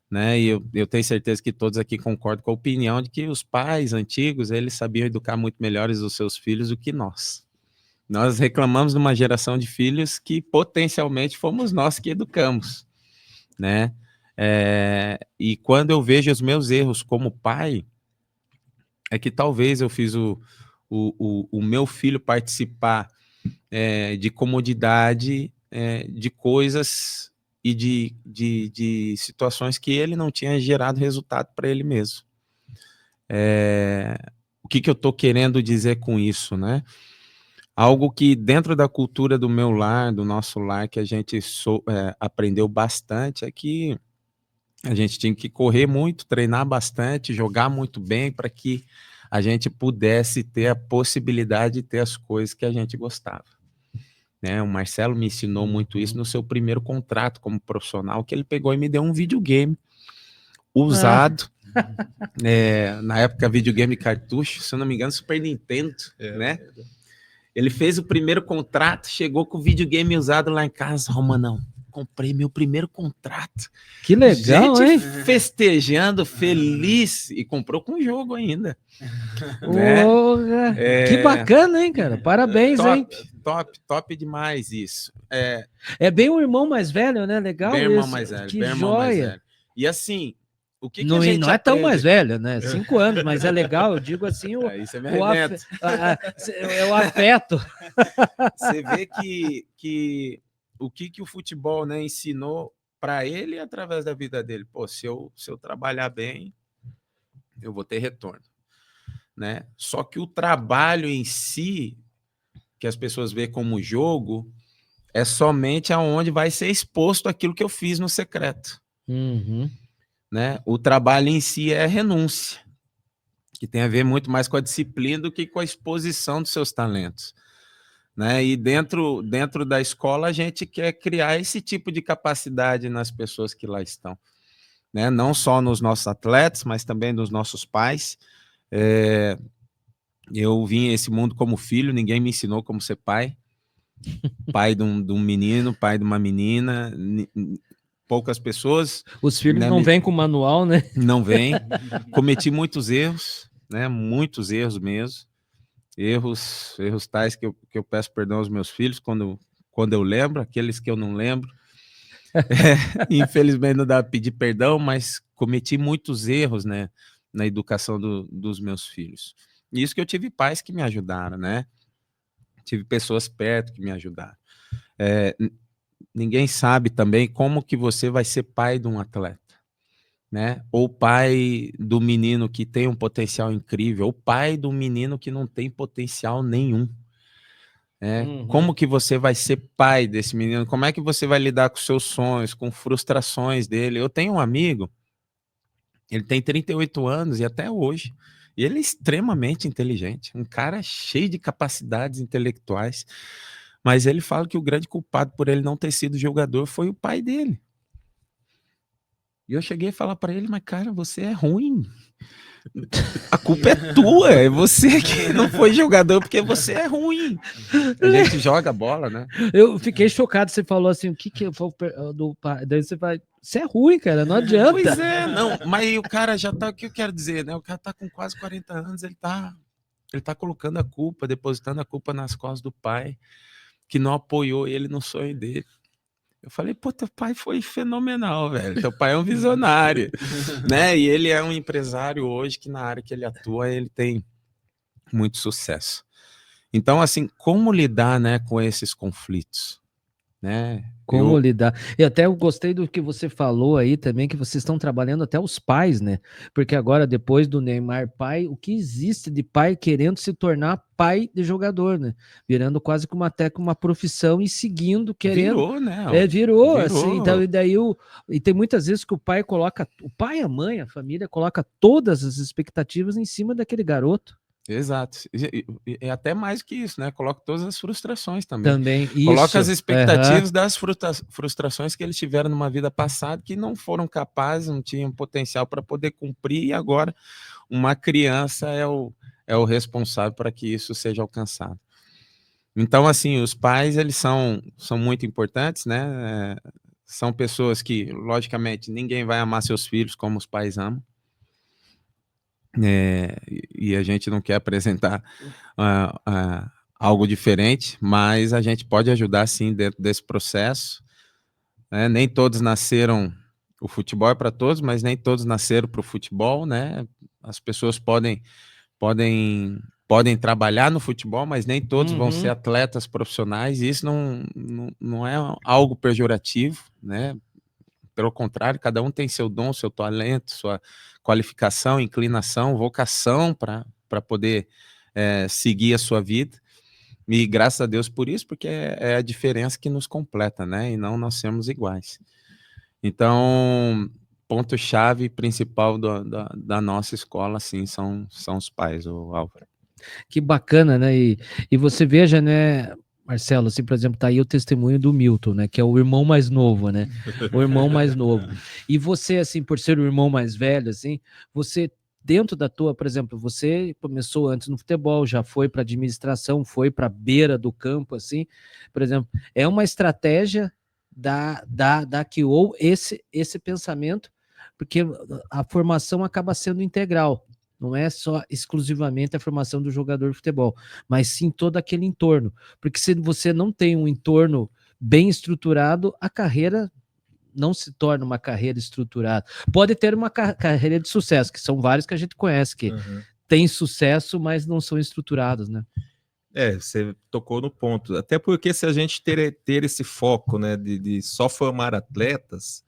né? E eu tenho certeza que todos aqui concordam com a opinião de que os pais antigos eles sabiam educar muito melhores os seus filhos do que nós, Nós reclamamos de uma geração de filhos que potencialmente fomos nós que educamos, né? E quando eu vejo os meus erros como pai, é que talvez eu fiz o meu filho participar de comodidade, de coisas e de situações que ele não tinha gerado resultado para ele mesmo. O que eu estou querendo dizer com isso, né? Algo que dentro da cultura do meu lar, do nosso lar, que a gente aprendeu bastante é que a gente tinha que correr muito, treinar bastante, jogar muito bem para que a gente pudesse ter a possibilidade de ter as coisas que a gente gostava. O Marcelo me ensinou muito isso no seu primeiro contrato como profissional, que ele pegou e me deu um videogame usado, na época videogame cartucho, se eu não me engano, Super Nintendo, né? Ele fez o primeiro contrato, chegou com o videogame usado lá em casa. Romanão, comprei meu primeiro contrato. Que legal, gente, hein? festejando, feliz, e comprou com jogo ainda. Porra, que bacana, hein, cara? Parabéns, hein? Top demais isso. É bem o irmão mais velho, né? Legal bem isso. Irmão mais velho, que bem joia. Mais velho. E assim, o que não, a gente não é aprende? tão mais velho, né? 5 anos, mas é legal, eu digo assim, isso é o afeto. Você vê que o que o futebol, né, ensinou para ele através da vida dele. Pô, se eu trabalhar bem, eu vou ter retorno, né? Só que o trabalho em si, que as pessoas veem como jogo, é somente aonde vai ser exposto aquilo que eu fiz no secreto. Né? O trabalho em si é renúncia, que tem a ver muito mais com a disciplina do que com a exposição dos seus talentos. Né? E dentro da escola a gente quer criar esse tipo de capacidade nas pessoas que lá estão. Né? Não só nos nossos atletas, mas também nos nossos pais. Eu vim a esse mundo como filho, ninguém me ensinou como ser pai. Pai de um menino, pai de uma menina, poucas pessoas. Os filhos não vêm com manual, né? Não vêm. Cometi muitos erros, né? Muitos erros mesmo. Erros tais que eu peço perdão aos meus filhos quando eu lembro, aqueles que eu não lembro. Infelizmente não dá para pedir perdão, mas cometi muitos erros, né, na educação dos meus filhos. E isso que eu tive pais que me ajudaram, né? Tive pessoas perto que me ajudaram. Ninguém sabe também como que você vai ser pai de um atleta, né? Ou pai do menino que tem um potencial incrível, ou pai do menino que não tem potencial nenhum. Como que você vai ser pai desse menino? Como é que você vai lidar com seus sonhos, com frustrações dele? Eu tenho um amigo, ele tem 38 anos e até hoje, e ele é extremamente inteligente, um cara cheio de capacidades intelectuais, mas ele fala que o grande culpado por ele não ter sido jogador foi o pai dele. E eu cheguei a falar para ele, mas cara, você é ruim. A culpa é tua, é você que não foi jogador porque você é ruim. A gente joga bola, né? Eu fiquei chocado, você falou assim, o que eu vou do pai? Daí você vai, você é ruim, cara, não adianta. Pois é, não, mas o cara já tá, o que eu quero dizer, né? O cara tá com quase 40 anos, ele tá colocando a culpa, depositando a culpa nas costas do pai, que não apoiou ele no sonho dele. Eu falei, pô, teu pai foi fenomenal, velho. Teu pai é um visionário, né? E ele é um empresário hoje que na área que ele atua, ele tem muito sucesso. Então, assim, como lidar, né, com esses conflitos, né? Como lidar? Eu até gostei do que você falou aí também, que vocês estão trabalhando até os pais, né? Porque agora, depois do Neymar pai, o que existe de pai querendo se tornar pai de jogador, né? Virando quase como até com uma profissão e seguindo, querendo. Virou, né? Virou, assim. Então, e tem muitas vezes que o pai coloca, o pai, a mãe, a família coloca todas as expectativas em cima daquele garoto. Exato. E até mais que isso, né? Coloca todas as frustrações também. Isso. Coloca as expectativas das frustrações que eles tiveram numa vida passada, que não foram capazes, não tinham potencial para poder cumprir, e agora uma criança é o responsável para que isso seja alcançado. Então, assim, os pais, eles são muito importantes, né? São pessoas que, logicamente, ninguém vai amar seus filhos como os pais amam. E a gente não quer apresentar algo diferente, mas a gente pode ajudar sim dentro desse processo, né? Nem todos nasceram, o futebol é para todos, mas nem todos nasceram para o futebol, né? As pessoas podem trabalhar no futebol, mas nem todos vão ser atletas profissionais, e isso não é algo pejorativo, né? Pelo contrário, cada um tem seu dom, seu talento, sua qualificação, inclinação, vocação para poder seguir a sua vida. E graças a Deus por isso, porque é a diferença que nos completa, né? E não nós sermos iguais. Então, ponto-chave principal da nossa escola, assim, são os pais, o Álvaro. Que bacana, né? E você veja, né, Marcelo, assim, por exemplo, tá aí o testemunho do Milton, né? Que é o irmão mais novo, né? O irmão mais novo. E você, assim, por ser o irmão mais velho, assim, você dentro da tua, por exemplo, você começou antes no futebol, já foi para administração, foi para beira do campo, assim, por exemplo, é uma estratégia da Kio esse pensamento, porque a formação acaba sendo integral. Não é só exclusivamente a formação do jogador de futebol, mas sim todo aquele entorno. Porque se você não tem um entorno bem estruturado, a carreira não se torna uma carreira estruturada. Pode ter uma carreira de sucesso, que são vários que a gente conhece, que tem sucesso, mas não são estruturados, né? Você tocou no ponto. Até porque se a gente ter esse foco, né, de só formar atletas,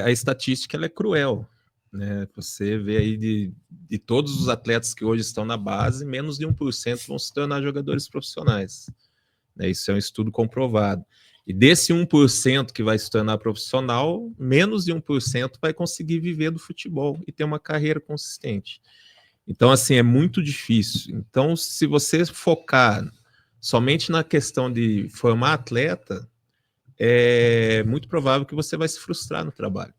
a estatística ela é cruel. Né? Você vê aí de todos os atletas que hoje estão na base, menos de 1% vão se tornar jogadores profissionais. Né? Isso é um estudo comprovado. E desse 1% que vai se tornar profissional, menos de 1% vai conseguir viver do futebol e ter uma carreira consistente. Então, assim, é muito difícil. Então, se você focar somente na questão de formar atleta, é muito provável que você vai se frustrar no trabalho.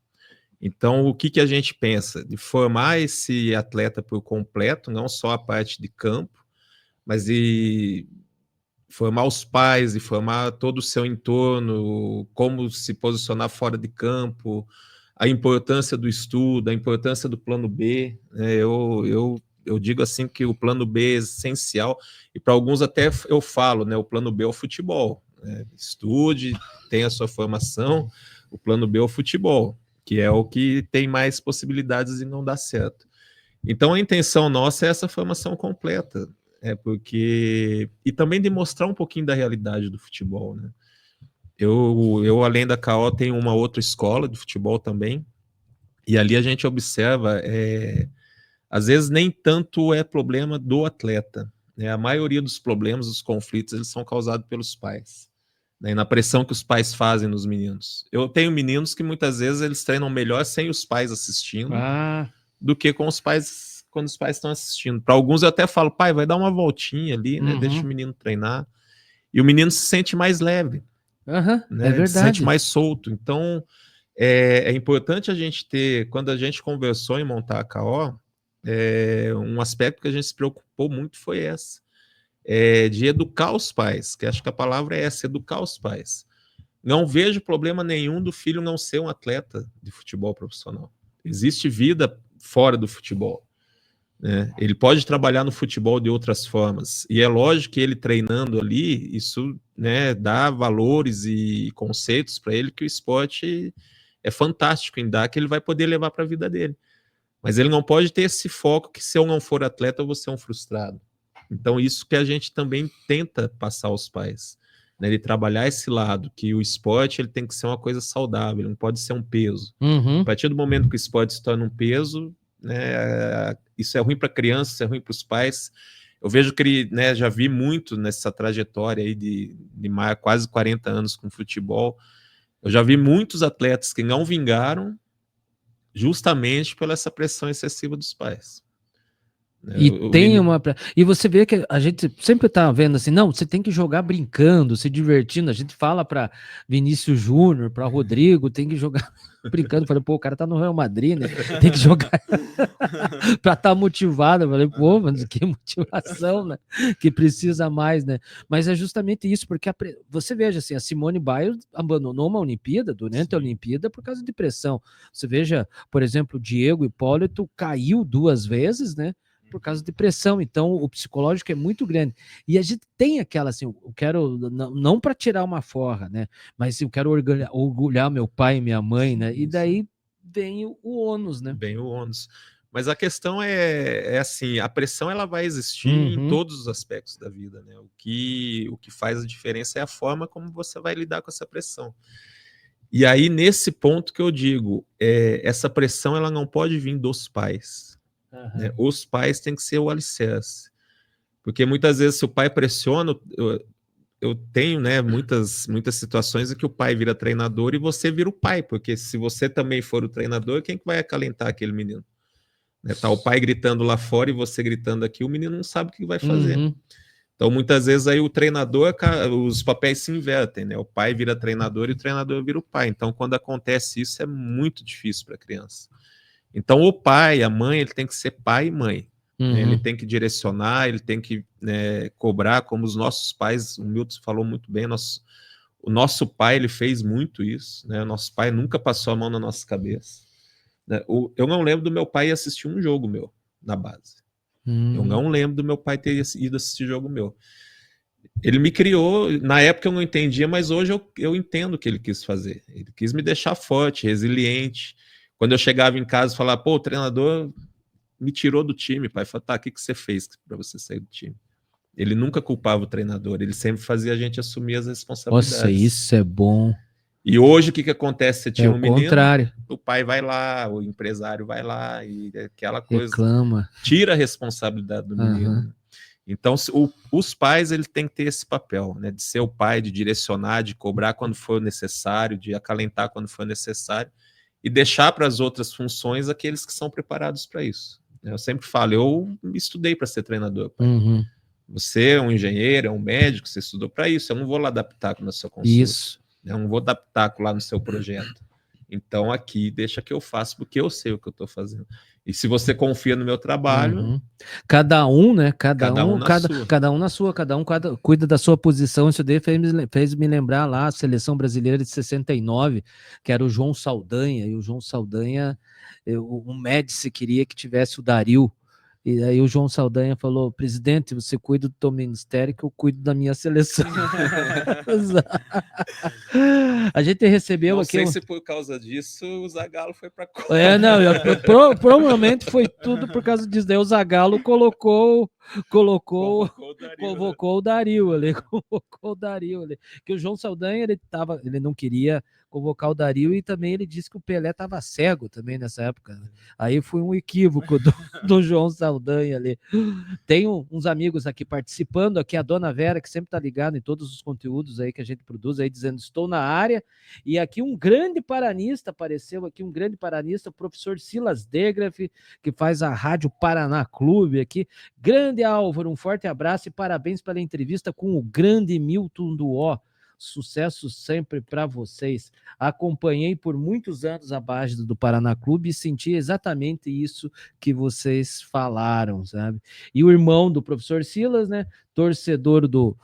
Então, o que a gente pensa? De formar esse atleta por completo, não só a parte de campo, mas de formar os pais, de formar todo o seu entorno, como se posicionar fora de campo, a importância do estudo, a importância do plano B. Né? Eu digo assim que o plano B é essencial, e para alguns até eu falo, né? O plano B é o futebol. Né? Estude, tenha a sua formação, o plano B é o futebol, que é o que tem mais possibilidades de não dar certo. Então, a intenção nossa é essa formação completa, porque... E também de mostrar um pouquinho da realidade do futebol, né? Eu, além da KO, tenho uma outra escola de futebol também, e ali a gente observa, às vezes nem tanto é problema do atleta, né? A maioria dos problemas, dos conflitos, eles são causados pelos pais, né? E na pressão que os pais fazem nos meninos. Eu tenho meninos que muitas vezes eles treinam melhor sem os pais assistindo do que com os pais quando os pais estão assistindo. Para alguns eu até falo, pai, vai dar uma voltinha ali, né? Deixa o menino treinar. E o menino se sente mais leve. Né? É verdade. Ele se sente mais solto. Então, é importante a gente ter, quando a gente conversou em montar a KO, um aspecto que a gente se preocupou muito foi esse, de educar os pais, que acho que a palavra é essa, educar os pais. Não vejo problema nenhum do filho não ser um atleta de futebol profissional. Existe vida fora do futebol. Né? Ele pode trabalhar no futebol de outras formas, e é lógico que ele treinando ali, isso, né, dá valores e conceitos para ele que o esporte é fantástico em dar, que ele vai poder levar para a vida dele. Mas ele não pode ter esse foco que se eu não for atleta eu vou ser um frustrado. Então isso que a gente também tenta passar aos pais, né, de trabalhar esse lado, que o esporte ele tem que ser uma coisa saudável, não pode ser um peso. A partir do momento que o esporte se torna um peso, né, isso é ruim para a criança, isso é ruim para os pais. Eu vejo que, né, já vi muito nessa trajetória aí de quase 40 anos com futebol, eu já vi muitos atletas que não vingaram justamente pela essa pressão excessiva dos pais. E você vê que a gente sempre tá vendo assim, não, você tem que jogar brincando, se divertindo. A gente fala para Vinícius Júnior, para Rodrigo, tem que jogar brincando. Falei, pô, o cara tá no Real Madrid, né? Tem que jogar para estar motivado. Eu falei, pô, mas que motivação, né? Que precisa mais, né? Mas é justamente isso, porque você veja assim, a Simone Biles abandonou uma Olimpíada, durante a Olimpíada, por causa de pressão. Você veja, por exemplo, o Diego Hipólito caiu 2 vezes, né? por causa de pressão. Então, o psicológico é muito grande. E a gente tem aquela assim, eu quero, não para tirar uma forra, né? Mas eu quero orgulhar meu pai e minha mãe, né? E daí vem o ônus, né? Bem o ônus. Mas a questão é assim, a pressão ela vai existir em todos os aspectos da vida, né? O que faz a diferença é a forma como você vai lidar com essa pressão. E aí, nesse ponto que eu digo, essa pressão ela não pode vir dos pais. Né? Os pais têm que ser o alicerce. Porque muitas vezes, se o pai pressiona, eu tenho, né, muitas situações em que o pai vira treinador e você vira o pai, porque se você também for o treinador, quem que vai acalentar aquele menino? Né? Tá o pai gritando lá fora e você gritando aqui, o menino não sabe o que vai fazer. Então, muitas vezes, aí o treinador, os papéis se invertem, né? O pai vira treinador e o treinador vira o pai. Então, quando acontece isso, é muito difícil para a criança. Então, o pai, a mãe, ele tem que ser pai e mãe. Né? Ele tem que direcionar, ele tem que, né, cobrar, como os nossos pais, o Milton falou muito bem, o nosso pai, ele fez muito isso, né? O nosso pai nunca passou a mão na nossa cabeça. Né? Eu não lembro do meu pai assistir um jogo meu na base. Eu não lembro do meu pai ter ido assistir jogo meu. Ele me criou, na época eu não entendia, mas hoje eu entendo o que ele quis fazer. Ele quis me deixar forte, resiliente. Quando eu chegava em casa e falava, pô, o treinador me tirou do time, pai. Falei, tá, o que você fez para você sair do time? Ele nunca culpava o treinador, ele sempre fazia a gente assumir as responsabilidades. Nossa, isso é bom. E hoje o que acontece? Você tira um menino, contrário. O pai vai lá, o empresário vai lá, e aquela coisa reclama. Tira a responsabilidade do menino. Então, os pais eles têm que ter esse papel, né, de ser o pai, de direcionar, de cobrar quando for necessário, de acalentar quando for necessário, e deixar para as outras funções aqueles que são preparados para isso. Eu sempre falo, eu estudei para ser treinador, pai. Você é um engenheiro, é um médico, você estudou para isso, eu não vou lá dar pitaco na sua consulta. Isso. Eu não vou dar pitaco lá no seu projeto. Então aqui deixa que eu faço, porque eu sei o que eu estou fazendo. E se você confia no meu trabalho... Cada um, né? Cada um na sua, cuida da sua posição. Isso daí fez me lembrar lá a seleção brasileira de 69, que era o João Saldanha, e o João Saldanha, o Médici queria que tivesse o Dario. E aí o João Saldanha falou, presidente, você cuida do teu ministério que eu cuido da minha seleção. A gente recebeu não aqui... Não sei se por causa disso o Zagallo foi para Copa. Provavelmente foi tudo por causa disso. Daí o Zagallo convocou o Dario ali. Que o João Saldanha, ele não queria convocar o Dario e também ele disse que o Pelé estava cego também nessa época. Né? Aí foi um equívoco do João Saldanha ali. Tem uns amigos aqui participando, aqui a Dona Vera, que sempre está ligada em todos os conteúdos aí que a gente produz, aí dizendo, estou na área, e aqui um grande paranista, apareceu aqui um grande paranista, o professor Silas Degraf, que faz a Rádio Paraná Clube aqui. Grande Álvaro, um forte abraço e parabéns pela entrevista com o grande Milton Duó. Sucesso sempre para vocês. Acompanhei por muitos anos a base do Paraná Clube e senti exatamente isso que vocês falaram, sabe? E o irmão do professor Silas, né? Torcedor do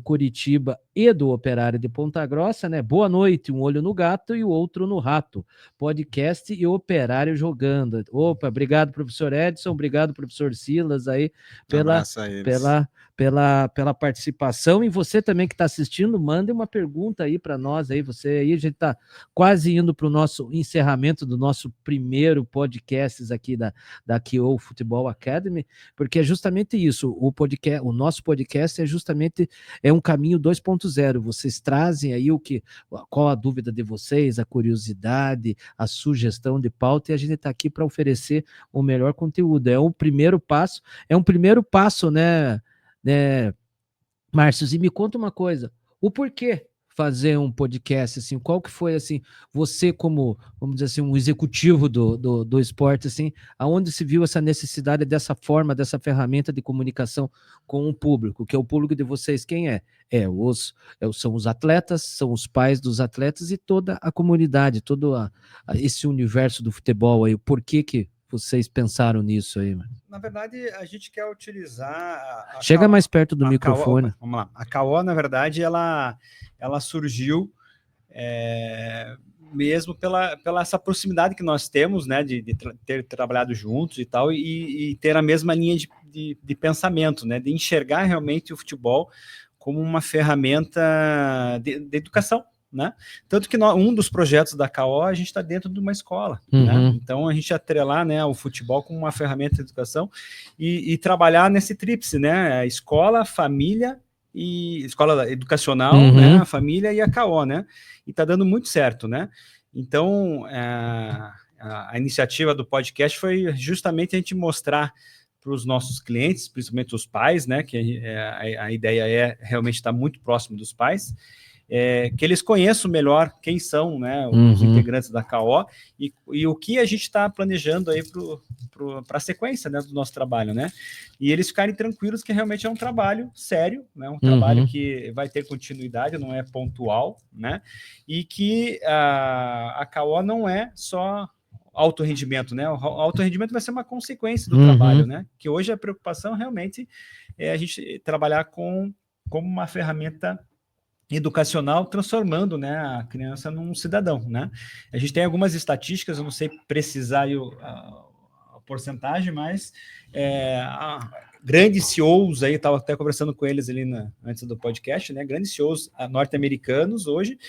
Curitiba e do Operário de Ponta Grossa, né? Boa noite, um olho no gato e o outro no rato. Podcast e Operário jogando. Opa, obrigado, professor Edson, obrigado, professor Silas, aí pela participação. E você também que está assistindo, mande uma pergunta aí para nós aí. Você aí, a gente está quase indo para o nosso encerramento do nosso primeiro podcast aqui da KO Futebol Academy, porque é justamente isso. O nosso podcast é justamente um caminho 2.0. Vocês trazem aí qual a dúvida de vocês, a curiosidade, a sugestão de pauta, e a gente está aqui para oferecer o melhor conteúdo. É um primeiro passo, né, Márcio? E me conta uma coisa, o porquê fazer um podcast, assim, qual que foi, assim, você como, vamos dizer assim, um executivo do esporte, assim, aonde se viu essa necessidade dessa forma, dessa ferramenta de comunicação com o público, que é o público de vocês, quem é? São os atletas, são os pais dos atletas e toda a comunidade, todo esse universo do futebol aí, o porquê que vocês pensaram nisso aí? Na verdade, a gente quer utilizar... Chega mais perto do microfone. Vamos lá. A KO, na verdade, ela surgiu mesmo pela essa proximidade que nós temos, né, de ter trabalhado juntos e tal, e ter a mesma linha de pensamento, né, de enxergar realmente o futebol como uma ferramenta de educação, né? Tanto que um dos projetos da KO, a gente está dentro de uma escola, né? Então a gente atrelar, né, o futebol como uma ferramenta de educação e trabalhar nesse tríplice, né? A escola, família e escola educacional, né? A família e a KO, né? E está dando muito certo, né? Então a iniciativa do podcast foi justamente a gente mostrar para os nossos clientes, principalmente os pais, né? Que a ideia é realmente estar muito próximo dos pais. Que eles conheçam melhor quem são, né, os integrantes da KO e o que a gente está planejando aí para a sequência, né, do nosso trabalho, né? E eles ficarem tranquilos que realmente é um trabalho sério, né, um trabalho que vai ter continuidade, não é pontual, né? E que a KO não é só alto rendimento, né? O alto rendimento vai ser uma consequência do trabalho, né? Que hoje a preocupação realmente é a gente trabalhar como uma ferramenta educacional, transformando, né, a criança num cidadão, né? A gente tem algumas estatísticas, eu não sei precisar a porcentagem, mas grandes CEOs aí, estava até conversando com eles ali antes do podcast, né? Grandes CEOs norte-americanos hoje,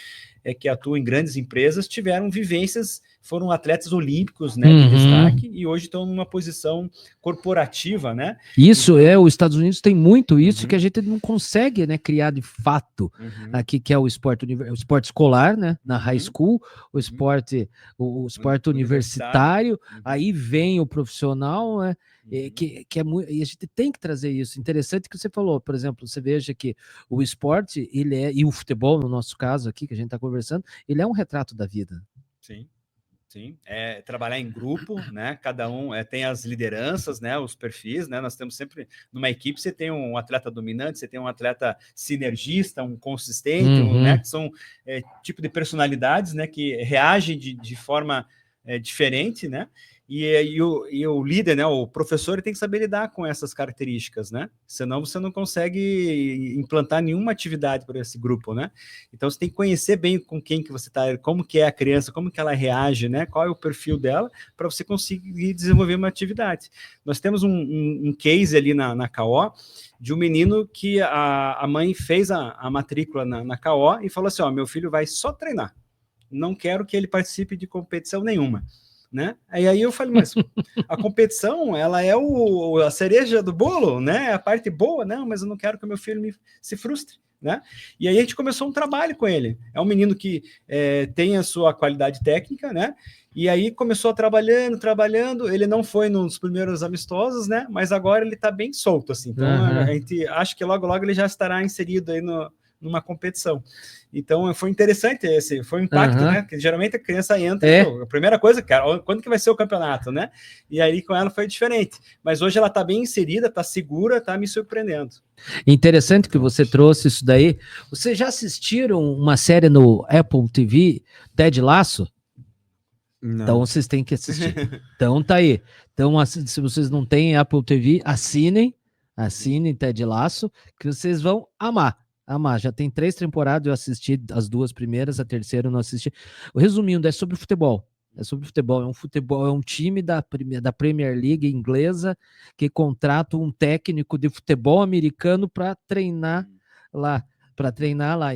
que atuam em grandes empresas, tiveram vivências, foram atletas olímpicos, né, de destaque, e hoje estão numa posição corporativa, né? Isso então, os Estados Unidos tem muito isso que a gente não consegue, né, criar de fato aqui, que é o esporte escolar, né, na high school, o esporte universitário, aí vem o profissional, né, que é muito, e a gente tem que trazer isso. Interessante que você falou, por exemplo, você veja que o esporte, e o futebol, no nosso caso aqui, que a gente está conversando, ele é um retrato da vida. Sim. Sim, trabalhar em grupo, né? Cada um tem as lideranças, né? Os perfis, né? Nós temos sempre numa equipe, você tem um atleta dominante, você tem um atleta sinergista, um consistente, né? Que são tipo de personalidades, né? Que reagem de forma diferente, né? E o líder, né? O professor, ele tem que saber lidar com essas características, né? Senão você não consegue implantar nenhuma atividade para esse grupo, né? Então você tem que conhecer bem com quem que você está, como que é a criança, como que ela reage, né? Qual é o perfil dela, para você conseguir desenvolver uma atividade. Nós temos um case ali na KO de um menino que a mãe fez a matrícula na KO e falou assim: ó, meu filho vai só treinar, não quero que ele participe de competição nenhuma. Né? Aí eu falei, mas a competição, ela é a cereja do bolo, né? A parte boa, não, mas eu não quero que o meu filho se frustre, né? E aí a gente começou um trabalho com ele. É um menino que tem a sua qualidade técnica, né? E aí começou trabalhando, ele não foi nos primeiros amistosos, né? Mas agora ele tá bem solto, assim. Então a gente acha que logo ele já estará inserido aí numa competição. Então foi interessante foi um impacto, né? Que geralmente a criança entra, a primeira coisa, cara, quando que vai ser o campeonato, né? E aí com ela foi diferente. Mas hoje ela tá bem inserida, tá segura, tá me surpreendendo. Interessante que você trouxe isso daí. Vocês já assistiram uma série no Apple TV, Ted Lasso? Não. Então vocês têm que assistir. Então tá aí. Então, se vocês não têm Apple TV, assinem Ted Lasso, que vocês vão amar. Já tem 3 temporadas, eu assisti as 2 primeiras, a terceira eu não assisti. Resumindo, é sobre futebol. É um time da Premier League inglesa que contrata um técnico de futebol americano para treinar lá.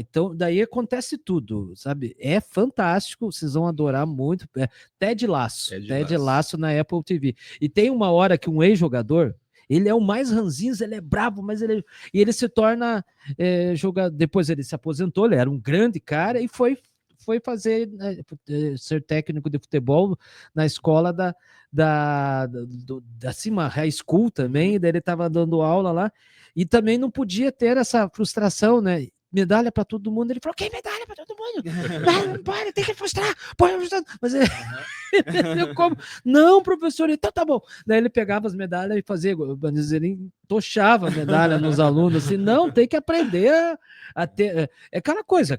Então, daí acontece tudo, sabe? É fantástico, vocês vão adorar muito. Ted Lasso na Apple TV. E tem uma hora que um ex-jogador, ele é o mais ranzinza, ele é bravo, mas ele se torna jogador. Depois ele se aposentou, ele era um grande cara e foi fazer ser técnico de futebol na escola da high school também. Daí ele estava dando aula lá e também não podia ter essa frustração, né? Medalha para todo mundo. Ele falou: que medalha para todo mundo? Não pode, tem que frustrar. Mas como? Não, professor, então tá bom. Daí ele pegava as medalhas e fazia, ele tochava a medalha nos alunos, assim, não, tem que aprender a ter. É aquela coisa,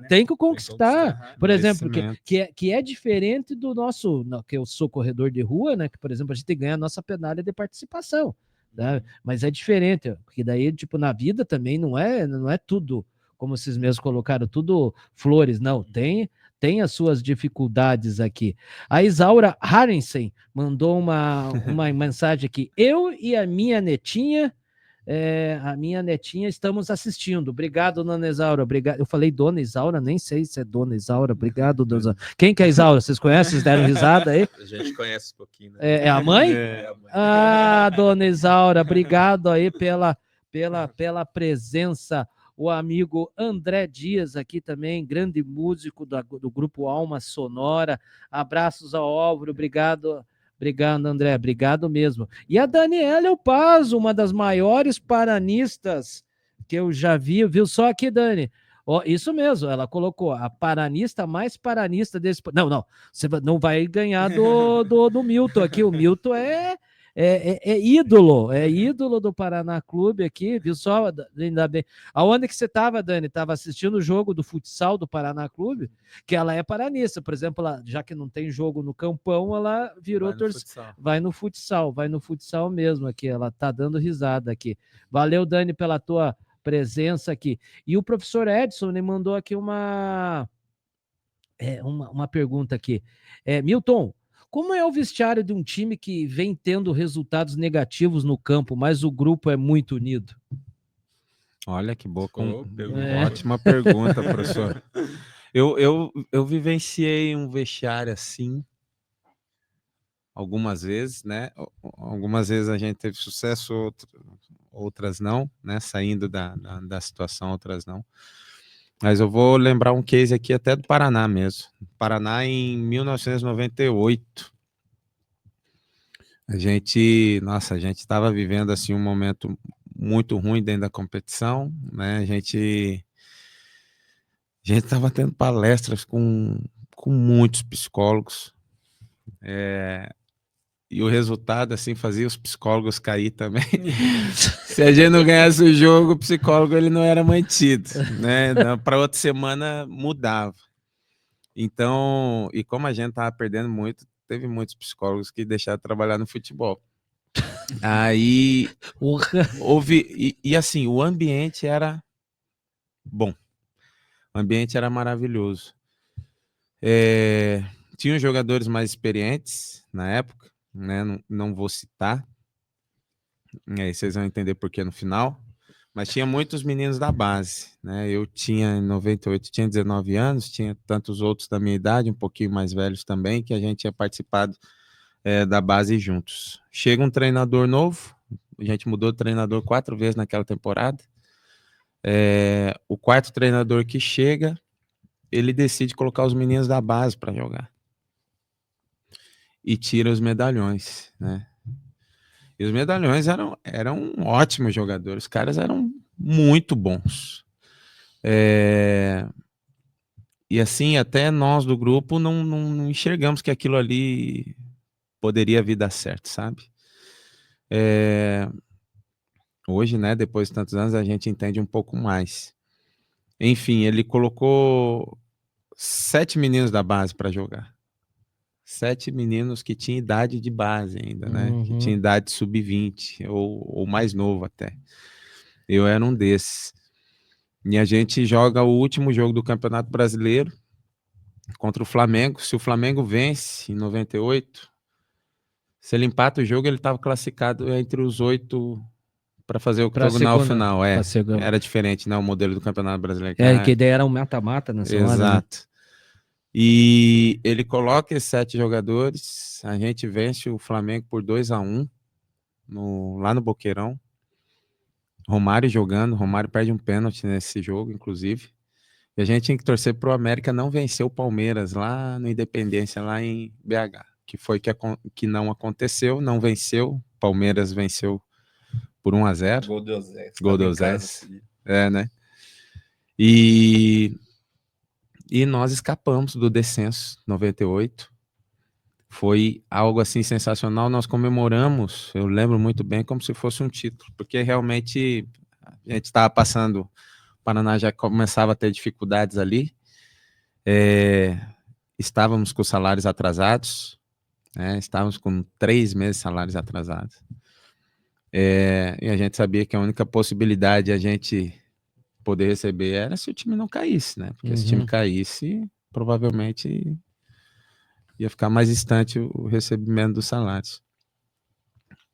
tem que conquistar. Por exemplo, que é diferente do nosso, que eu sou corredor de rua, né? Que, por exemplo, a gente ganha a nossa medalha de participação. Né? Mas é diferente, porque daí, tipo, na vida também não é tudo como vocês mesmos colocaram, tudo flores. Não, tem as suas dificuldades aqui. A Isaura Harensen mandou uma mensagem aqui. Eu e a minha netinha estamos assistindo. Obrigado, dona Isaura. Obrigado. Eu falei dona Isaura, nem sei se é dona Isaura. Obrigado, dona Isaura. Quem que é a Isaura? Vocês conhecem? Vocês deram risada aí? A gente conhece um pouquinho, né? É a mãe? É a mãe. Ah, dona Isaura, obrigado aí pela presença. O amigo André Dias aqui também, grande músico do grupo Alma Sonora. Abraços ao Álvaro, obrigado, André, obrigado mesmo. E a Daniela Paz, uma das maiores paranistas que eu já vi, viu só aqui, Dani? Oh, isso mesmo, ela colocou a paranista mais paranista desse... Não, você não vai ganhar do Milton aqui, o Milton é ídolo do Paraná Clube aqui, viu só? Ainda bem. Aonde que você estava, Dani? Estava assistindo o jogo do futsal do Paraná Clube, que ela é paranista, por exemplo, já que não tem jogo no Campão, ela virou torcida. Vai no futsal mesmo aqui, ela tá dando risada aqui. Valeu, Dani, pela tua presença aqui. E o professor Edson me mandou aqui uma pergunta aqui. Milton, como é o vestiário de um time que vem tendo resultados negativos no campo, mas o grupo é muito unido? Olha que boa, ótima pergunta, professor. Eu vivenciei um vestiário assim algumas vezes, né? Algumas vezes a gente teve sucesso, outras não, né? Saindo da situação, outras não. Mas eu vou lembrar um case aqui até do Paraná mesmo. Paraná em 1998. A gente estava vivendo assim um momento muito ruim dentro da competição, né? A gente estava tendo palestras com muitos psicólogos, e o resultado assim fazia os psicólogos cair também. Se a gente não ganhasse o jogo, o psicólogo ele não era mantido, né? Para outra semana mudava. Então, e como a gente estava perdendo muito, teve muitos psicólogos que deixaram de trabalhar no futebol. Aí houve, e assim, o ambiente era bom, o ambiente era maravilhoso. Tinham jogadores mais experientes na época, né? Não vou citar, aí vocês vão entender por que no final, mas tinha muitos meninos da base, né? Eu tinha, em 98, tinha 19 anos, tinha tantos outros da minha idade, um pouquinho mais velhos também, que a gente tinha participado da base juntos. Chega um treinador novo, a gente mudou de treinador 4 vezes naquela temporada. O quarto treinador que chega, ele decide colocar os meninos da base para jogar. E tira os medalhões, né? E os medalhões eram ótimos jogadores, os caras eram muito bons. E assim, até nós do grupo não enxergamos que aquilo ali poderia vir dar certo, sabe? Hoje, né, depois de tantos anos, a gente entende um pouco mais. Enfim, ele colocou 7 meninos da base para jogar. 7 meninos que tinham idade de base ainda, né? Que tinham idade sub-20, ou mais novo até. Eu era um desses. E a gente joga o último jogo do Campeonato Brasileiro contra o Flamengo. Se o Flamengo vence em 98, se ele empata o jogo, ele estava classificado entre os 8 para fazer o octogonal final. Era diferente, né? O modelo do Campeonato Brasileiro. Que daí era um mata-mata nessa hora. Exato. Né? E ele coloca esses 7 jogadores, a gente vence o Flamengo por 2-1 lá no Boqueirão. Romário jogando, Romário perde um pênalti nesse jogo, inclusive. E a gente tinha que torcer para o América não vencer o Palmeiras lá no Independência, lá em BH. Que foi que não aconteceu, não venceu. Palmeiras venceu por 1-0. Gol do Zé. Né? E nós escapamos do descenso, 98. Foi algo assim sensacional. Nós comemoramos, eu lembro muito bem, como se fosse um título, porque realmente a gente estava passando, o Paraná já começava a ter dificuldades ali. Estávamos com salários atrasados, né? Estávamos com 3 meses de salários atrasados. E a gente sabia que a única possibilidade de a gente poder receber era se o time não caísse, né? Porque se o time caísse, provavelmente ia ficar mais distante o recebimento dos salários.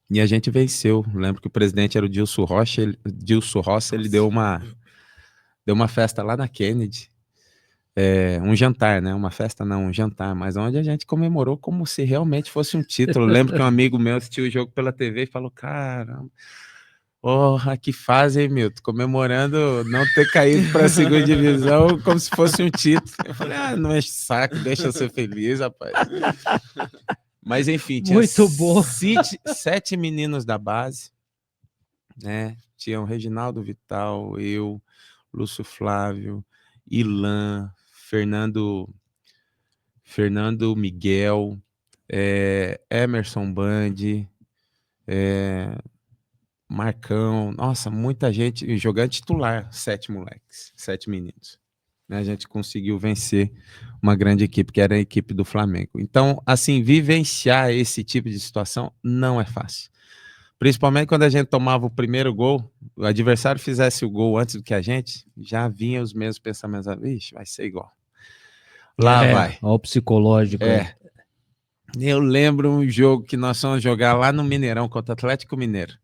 E a gente venceu. Lembro que o presidente era o Dilson Rocha, ele deu uma festa lá na Kennedy, um jantar, né? Uma festa não, um jantar, mas onde a gente comemorou como se realmente fosse um título. Lembro que um amigo meu assistiu o jogo pela TV e falou, caramba, porra, que fase, hein, Milton? Comemorando não ter caído para a segunda divisão como se fosse um título. Eu falei, não enche saco, deixa eu ser feliz, rapaz. Mas enfim, tinha Muito bom. 7 meninos da base, né? Tinha o Reginaldo Vital, eu, Lúcio Flávio, Ilan, Fernando Miguel, Emerson Bandi, Marcão, nossa, muita gente, jogando titular, 7 moleques, 7 meninos. A gente conseguiu vencer uma grande equipe, que era a equipe do Flamengo. Então, assim, vivenciar esse tipo de situação não é fácil. Principalmente quando a gente tomava o primeiro gol, o adversário fizesse o gol antes do que a gente, já vinha os mesmos pensamentos, vixe, vai ser igual. Lá vai. Olha o psicológico. Eu lembro um jogo que nós fomos jogar lá no Mineirão contra o Atlético Mineiro.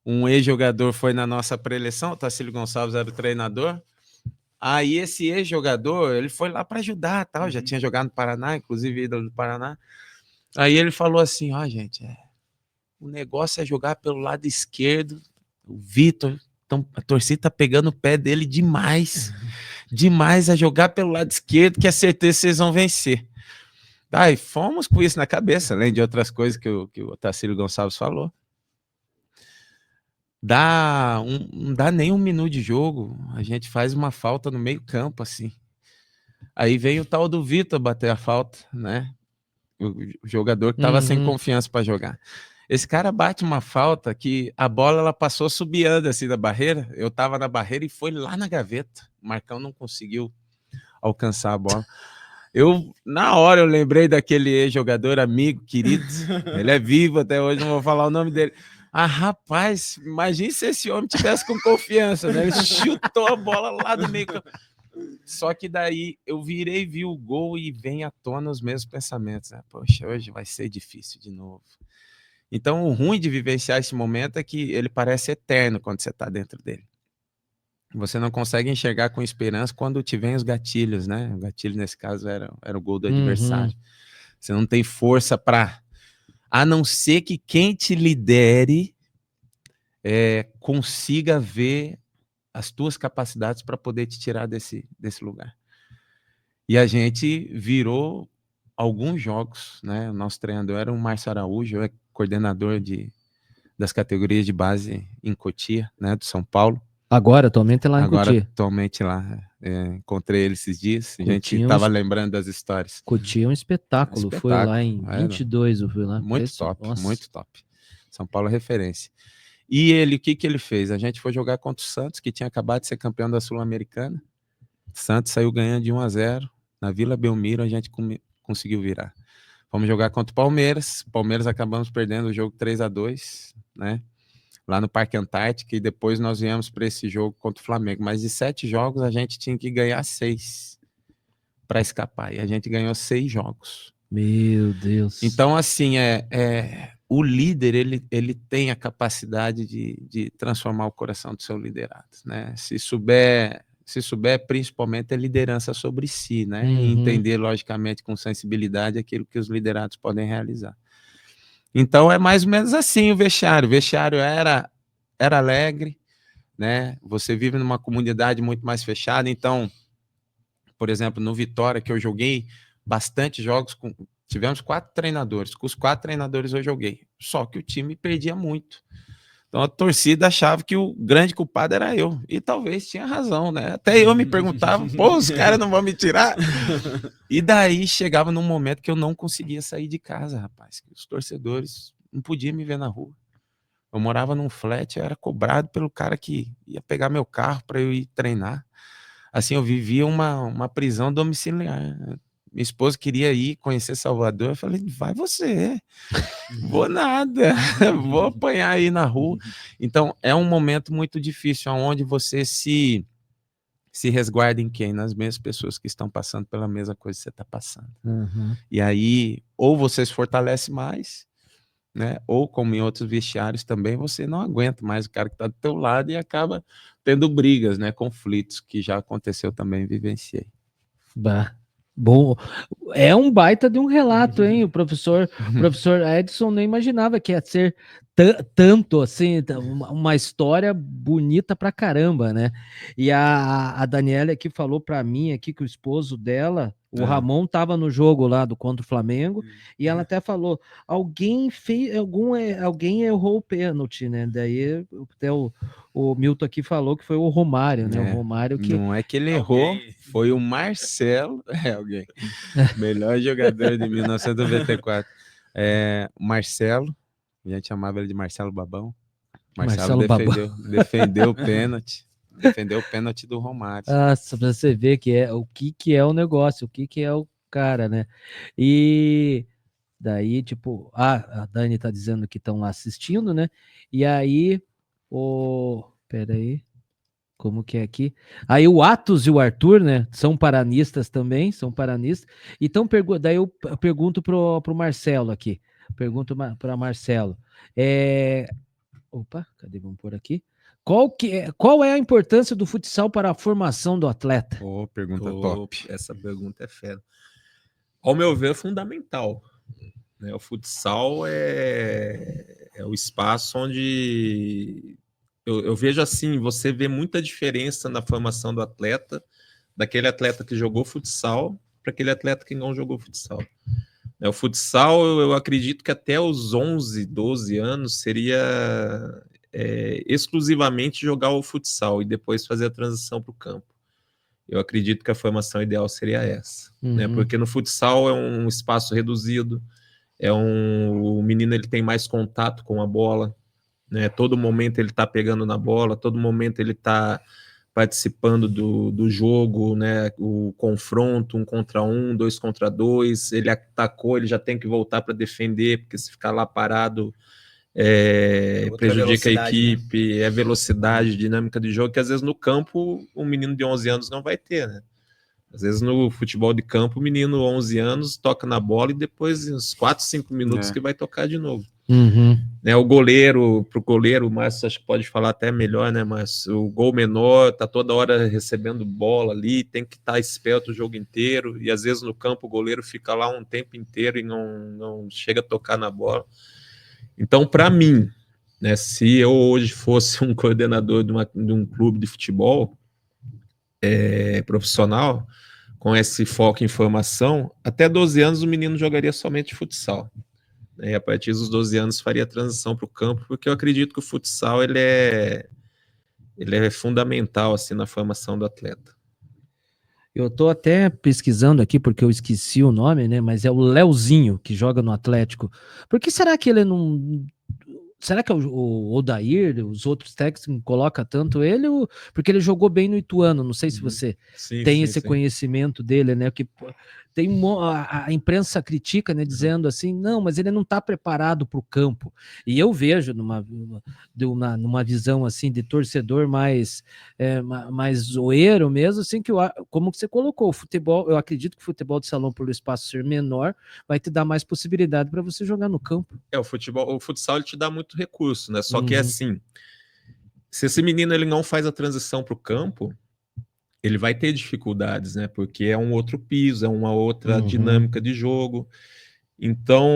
Um ex-jogador foi na nossa pré-eleição, o Tacílio Gonçalves era o treinador. Aí esse ex-jogador, ele foi lá para ajudar, tal, já tinha jogado no Paraná, inclusive ídolo do Paraná. Aí ele falou assim, gente, o negócio é jogar pelo lado esquerdo, o Vitor, então, a torcida tá pegando o pé dele demais a jogar pelo lado esquerdo, que é certeza que vocês vão vencer. E fomos com isso na cabeça, além de outras coisas que o Tacílio Gonçalves falou. Não dá nem um minuto de jogo, a gente faz uma falta no meio campo, assim. Aí vem o tal do Vitor bater a falta, né? O jogador que estava sem confiança para jogar. Esse cara bate uma falta que a bola ela passou subiando assim da barreira, eu estava na barreira e foi lá na gaveta. O Marcão não conseguiu alcançar a bola. Na hora eu lembrei daquele ex-jogador amigo, querido, ele é vivo até hoje, não vou falar o nome dele. Rapaz, imagine se esse homem tivesse com confiança, né? Ele chutou a bola lá do meio campo. Só que daí eu virei, vi o gol e vem à tona os mesmos pensamentos, né? Poxa, hoje vai ser difícil de novo. Então o ruim de vivenciar esse momento é que ele parece eterno quando você está dentro dele. Você não consegue enxergar com esperança quando te vem os gatilhos, né? O gatilho nesse caso era o gol do adversário. Você não tem força para... A não ser que quem te lidere consiga ver as tuas capacidades para poder te tirar desse lugar. E a gente virou alguns jogos, né? O nosso treinador era o Márcio Araújo, coordenador das categorias de base em Cotia, né? Do São Paulo. Atualmente é lá em Cotia. Atualmente lá. Encontrei ele esses dias, a gente estava lembrando das histórias. Cotia é um espetáculo. Foi lá em 22, eu fui lá. Muito top. São Paulo é referência. E ele, o que ele fez? A gente foi jogar contra o Santos, que tinha acabado de ser campeão da Sul-Americana. Santos saiu ganhando de 1-0. Na Vila Belmiro a gente conseguiu virar. Fomos jogar contra o Palmeiras. Palmeiras acabamos perdendo o jogo 3-2, né? Lá no Parque Antártica, e depois nós viemos para esse jogo contra o Flamengo. Mas de 7 jogos a gente tinha que ganhar 6 para escapar. E a gente ganhou 6 jogos. Meu Deus. Então, assim, o líder, ele tem a capacidade de transformar o coração do seu liderado, né? Se souber principalmente a liderança sobre si, né? E entender, logicamente, com sensibilidade aquilo que os liderados podem realizar. Então, é mais ou menos assim o vestiário. O vestiário era alegre, né? Você vive numa comunidade muito mais fechada. Então, por exemplo, no Vitória, que eu joguei bastante jogos, tivemos 4 treinadores. Com os 4 treinadores eu joguei. Só que o time perdia muito. Então a torcida achava que o grande culpado era eu. E talvez tinha razão, né? Até eu me perguntava, os caras não vão me tirar? E daí chegava num momento que eu não conseguia sair de casa, rapaz. Os torcedores não podiam me ver na rua. Eu morava num flat, eu era cobrado pelo cara que ia pegar meu carro para eu ir treinar. Assim, eu vivia uma prisão domiciliar. minha esposa queria ir conhecer Salvador. Eu falei, vai você. Vou nada. Vou apanhar aí na rua. Então, é um momento muito difícil, onde você se resguarda em quem? Nas mesmas pessoas que estão passando pela mesma coisa que você está passando. E aí, ou você se fortalece mais, né? Ou como em outros vestiários também, você não aguenta mais o cara que está do teu lado e acaba tendo brigas, né? Conflitos, que já aconteceu também, vivenciei. Bah. Bom, é um baita de um relato, hein? O professor Edson nem imaginava que ia ser tanto assim, uma história bonita pra caramba, né? E a Daniela aqui falou pra mim aqui que o esposo dela, o Ramon, tava no jogo lá contra o Flamengo, e ela até falou: alguém errou o pênalti, né? Daí até o Milton aqui falou que foi o Romário, né? O Romário que. Não é que ele errou, foi o Marcelo, alguém. Melhor jogador de 1994. O Marcelo, a gente chamava ele de Marcelo Babão. Marcelo defendeu o pênalti. Defendeu o pênalti do Romário. Nossa, pra você ver o que é o negócio, o que é o cara, né? E daí, tipo, a Dani tá dizendo que estão lá assistindo, né? E aí, peraí, como que é aqui? Aí o Atos e o Arthur, né? São paranistas também, são paranistas. Então, daí eu pergunto pro Marcelo aqui. Pergunto para Marcelo. Opa, cadê? Vamos por aqui. Qual é a importância do futsal para a formação do atleta? Pergunta top. Essa pergunta é fera. Ao meu ver, é fundamental. Né? O futsal é o espaço onde eu vejo assim, você vê muita diferença na formação do atleta, daquele atleta que jogou futsal para aquele atleta que não jogou futsal. O futsal, eu acredito que até os 11, 12 anos seria exclusivamente jogar o futsal e depois fazer a transição para o campo. Eu acredito que a formação ideal seria essa, né? Porque no futsal é um espaço reduzido, o menino ele tem mais contato com a bola, né? Todo momento ele está pegando na bola, todo momento ele está participando do jogo, né? O confronto, 1 contra 1, 2 contra 2, ele atacou, ele já tem que voltar para defender, porque se ficar lá parado prejudica a equipe, né? Velocidade, dinâmica de jogo, que às vezes no campo um menino de 11 anos não vai ter, né? Às vezes no futebol de campo o menino 11 anos toca na bola e depois uns 4, 5 minutos que vai tocar de novo. Né, o goleiro, pro goleiro, o Márcio acho que pode falar até melhor, né? Mas o gol menor tá toda hora recebendo bola ali, tem que estar esperto o jogo inteiro, e às vezes no campo o goleiro fica lá um tempo inteiro e não chega a tocar na bola. Então, para mim, né, se eu hoje fosse um coordenador de um clube de futebol profissional, com esse foco em formação, até 12 anos o menino jogaria somente futsal. E a partir dos 12 anos faria a transição para o campo, porque eu acredito que o futsal ele é fundamental assim, na formação do atleta. Eu tô até pesquisando aqui, porque eu esqueci o nome, né? Mas é o Leozinho, que joga no Atlético. Por que será que ele não... Será que o Odair, os outros técnicos não colocam tanto ele? Porque ele jogou bem no Ituano, não sei se você tem esse conhecimento dele, né? Que tem a imprensa critica, né? Dizendo assim, não, mas ele não está preparado para o campo. E eu vejo numa visão assim de torcedor mais zoeiro mesmo, assim, que como que você colocou, o futebol, eu acredito que o futebol de salão, pelo espaço ser menor, vai te dar mais possibilidade para você jogar no campo. O futsal ele te dá muito recurso, né? Só que assim, se esse menino ele não faz a transição para o campo, ele vai ter dificuldades, né? Porque é um outro piso, é uma outra dinâmica de jogo. Então,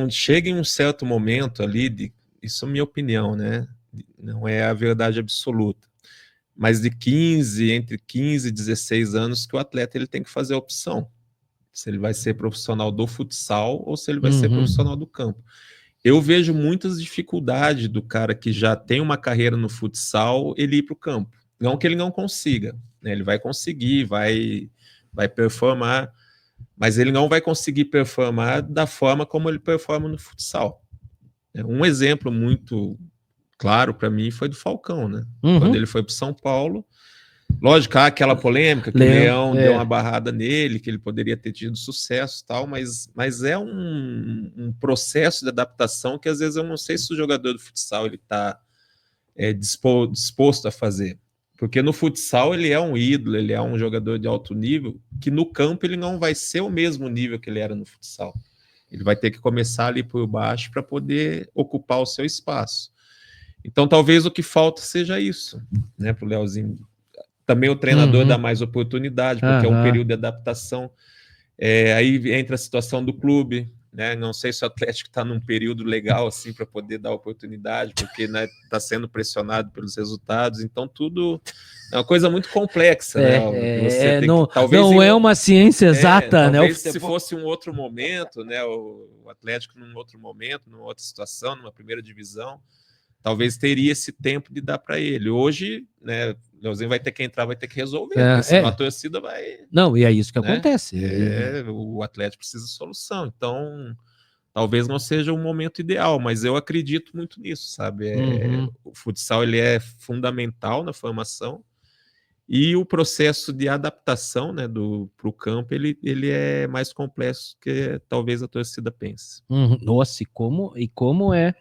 chega em um certo momento ali, isso é minha opinião, né? Não é a verdade absoluta, mas entre 15 e 16 anos que o atleta ele tem que fazer a opção. Se ele vai ser profissional do futsal ou se ele vai ser profissional do campo. Eu vejo muitas dificuldades do cara que já tem uma carreira no futsal, ele ir para o campo. Não que ele não consiga, né? Ele vai conseguir, vai performar, mas ele não vai conseguir performar da forma como ele performa no futsal. Um exemplo muito claro para mim foi do Falcão, né? Quando ele foi para o São Paulo, Lógico, há aquela polêmica que o Leão é. deu uma barrada nele, que ele poderia ter tido sucesso e tal, mas é um processo de adaptação que às vezes eu não sei se o jogador do futsal ele está disposto a fazer. Porque no futsal ele é um ídolo, ele é um jogador de alto nível, que no campo ele não vai ser o mesmo nível que ele era no futsal. Ele vai ter que começar ali por baixo para poder ocupar o seu espaço. Então talvez o que falta seja isso, né, para o Leozinho. Também o treinador dá mais oportunidade, porque é um período de adaptação. Aí entra a situação do clube, né? Não sei se o Atlético está num período legal assim para poder dar oportunidade, porque está sendo pressionado pelos resultados. Então tudo é uma coisa muito complexa, né? Você tem talvez não é uma ciência exata, né? Talvez se fosse um outro momento, né? O Atlético num outro momento, numa outra situação, numa primeira divisão, talvez teria esse tempo de dar para ele. Hoje, né? O Leozinho vai ter que entrar, vai ter que resolver, porque senão a torcida vai... Não, e é isso que acontece. O Atlético precisa de solução, então talvez não seja o momento ideal, mas eu acredito muito nisso, sabe? O futsal ele é fundamental na formação e o processo de adaptação, né, para o campo ele é mais complexo que talvez a torcida pense. Nossa, como é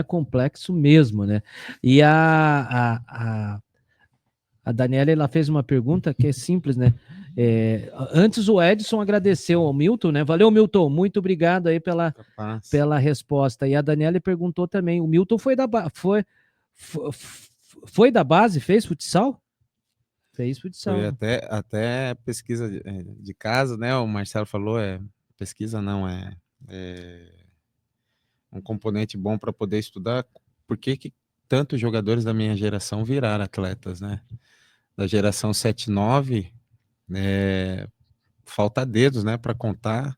complexo mesmo, né? E a Daniela, ela fez uma pergunta que é simples, né? Antes o Edson agradeceu ao Milton, né? Valeu, Milton, muito obrigado aí pela resposta. E a Daniela perguntou também, o Milton foi da base, fez futsal? Fez futsal. Foi até pesquisa de caso, né? O Marcelo falou, pesquisa não, é um componente bom para poder estudar. Por que tantos jogadores da minha geração viraram atletas, né? Da geração 7-9, falta dedos, né, para contar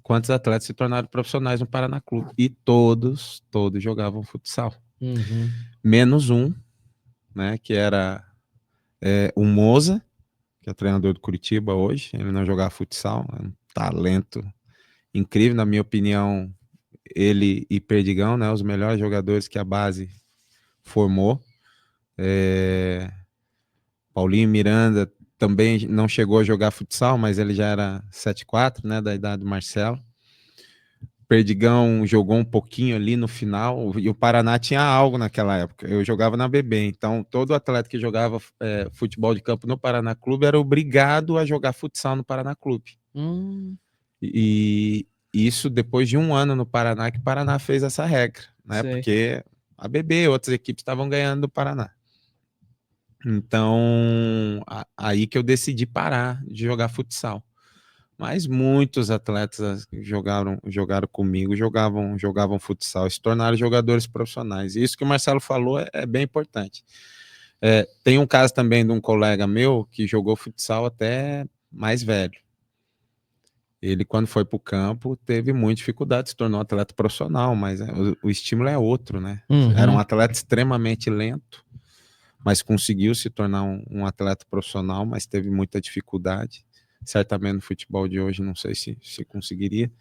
quantos atletas se tornaram profissionais no Paraná Clube. E todos jogavam futsal. Menos um, né, que era o Moza, que é treinador do Curitiba hoje. Ele não jogava futsal, é um talento incrível, na minha opinião. Ele e Perdigão, né, os melhores jogadores que a base formou. Paulinho Miranda também não chegou a jogar futsal, mas ele já era 7-4, né, da idade do Marcelo. Perdigão jogou um pouquinho ali no final, e o Paraná tinha algo naquela época. Eu jogava na BB, então todo atleta que jogava futebol de campo no Paraná Clube era obrigado a jogar futsal no Paraná Clube. E isso depois de um ano no Paraná, que o Paraná fez essa regra, né? Sei. Porque a BB, outras equipes estavam ganhando do Paraná. Então, aí que eu decidi parar de jogar futsal. Mas muitos atletas jogaram comigo, jogavam futsal, se tornaram jogadores profissionais. E isso que o Marcelo falou é bem importante. Tem um caso também de um colega meu que jogou futsal até mais velho. Ele, quando foi para o campo, teve muita dificuldade, se tornou atleta profissional, mas o estímulo é outro, né? Era um atleta extremamente lento, mas conseguiu se tornar um atleta profissional, mas teve muita dificuldade. Certamente no futebol de hoje, não sei se conseguiria.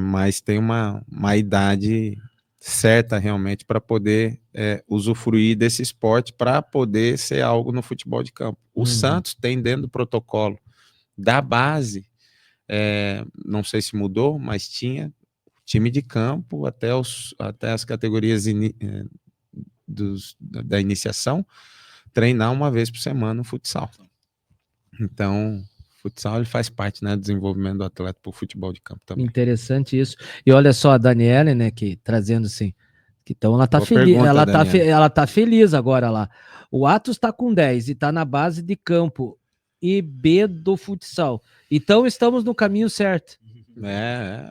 Mas tem uma idade certa realmente para poder usufruir desse esporte, para poder ser algo no futebol de campo. O Santos tem dentro do protocolo da base, não sei se mudou, mas tinha time de campo até as categorias da iniciação, treinar uma vez por semana no futsal. Então, o futsal ele faz parte, né, do desenvolvimento do atleta para o futebol de campo também. Interessante isso. E olha só a Daniela, né, que trazendo assim, que então ela tá feliz, ela tá feliz agora lá. O Atos está com 10 e está na base de campo e B do futsal. Então estamos no caminho certo.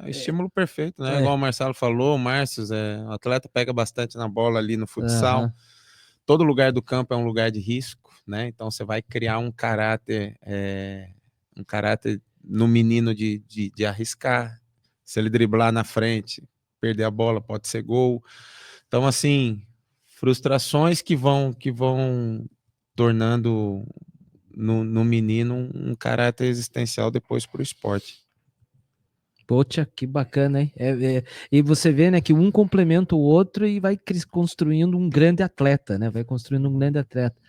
Estímulo perfeito, né? Igual o Marcelo falou, o Márcio, o atleta pega bastante na bola ali no futsal. Todo lugar do campo é um lugar de risco, né? Então você vai criar um caráter no menino de arriscar. Se ele driblar na frente, perder a bola, pode ser gol. Então, assim, frustrações que vão tornando no menino um caráter existencial depois para o esporte. Poxa, que bacana, hein? E você vê, né, que um complementa o outro e vai construindo um grande atleta, né? Vai construindo um grande atleta.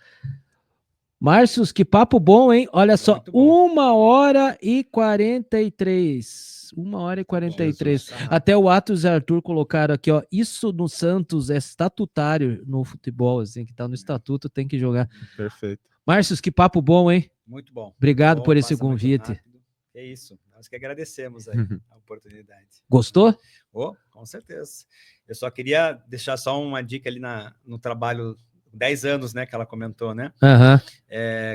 Márcios, que papo bom, hein? Olha só, Muito bom. 1h43. 1h43. Passa rápido. Até o Atos e Arthur colocaram aqui, ó. Isso no Santos é estatutário no futebol, assim, que tá no estatuto, tem que jogar. Perfeito. Márcios, que papo bom, hein? Muito bom. Obrigado Bom, por esse passa muito convite. rápido. É isso. Nós que agradecemos aí a oportunidade. Gostou? Oh, com certeza. Eu só queria deixar só uma dica ali no trabalho, 10 anos, né, que ela comentou, né? Aham.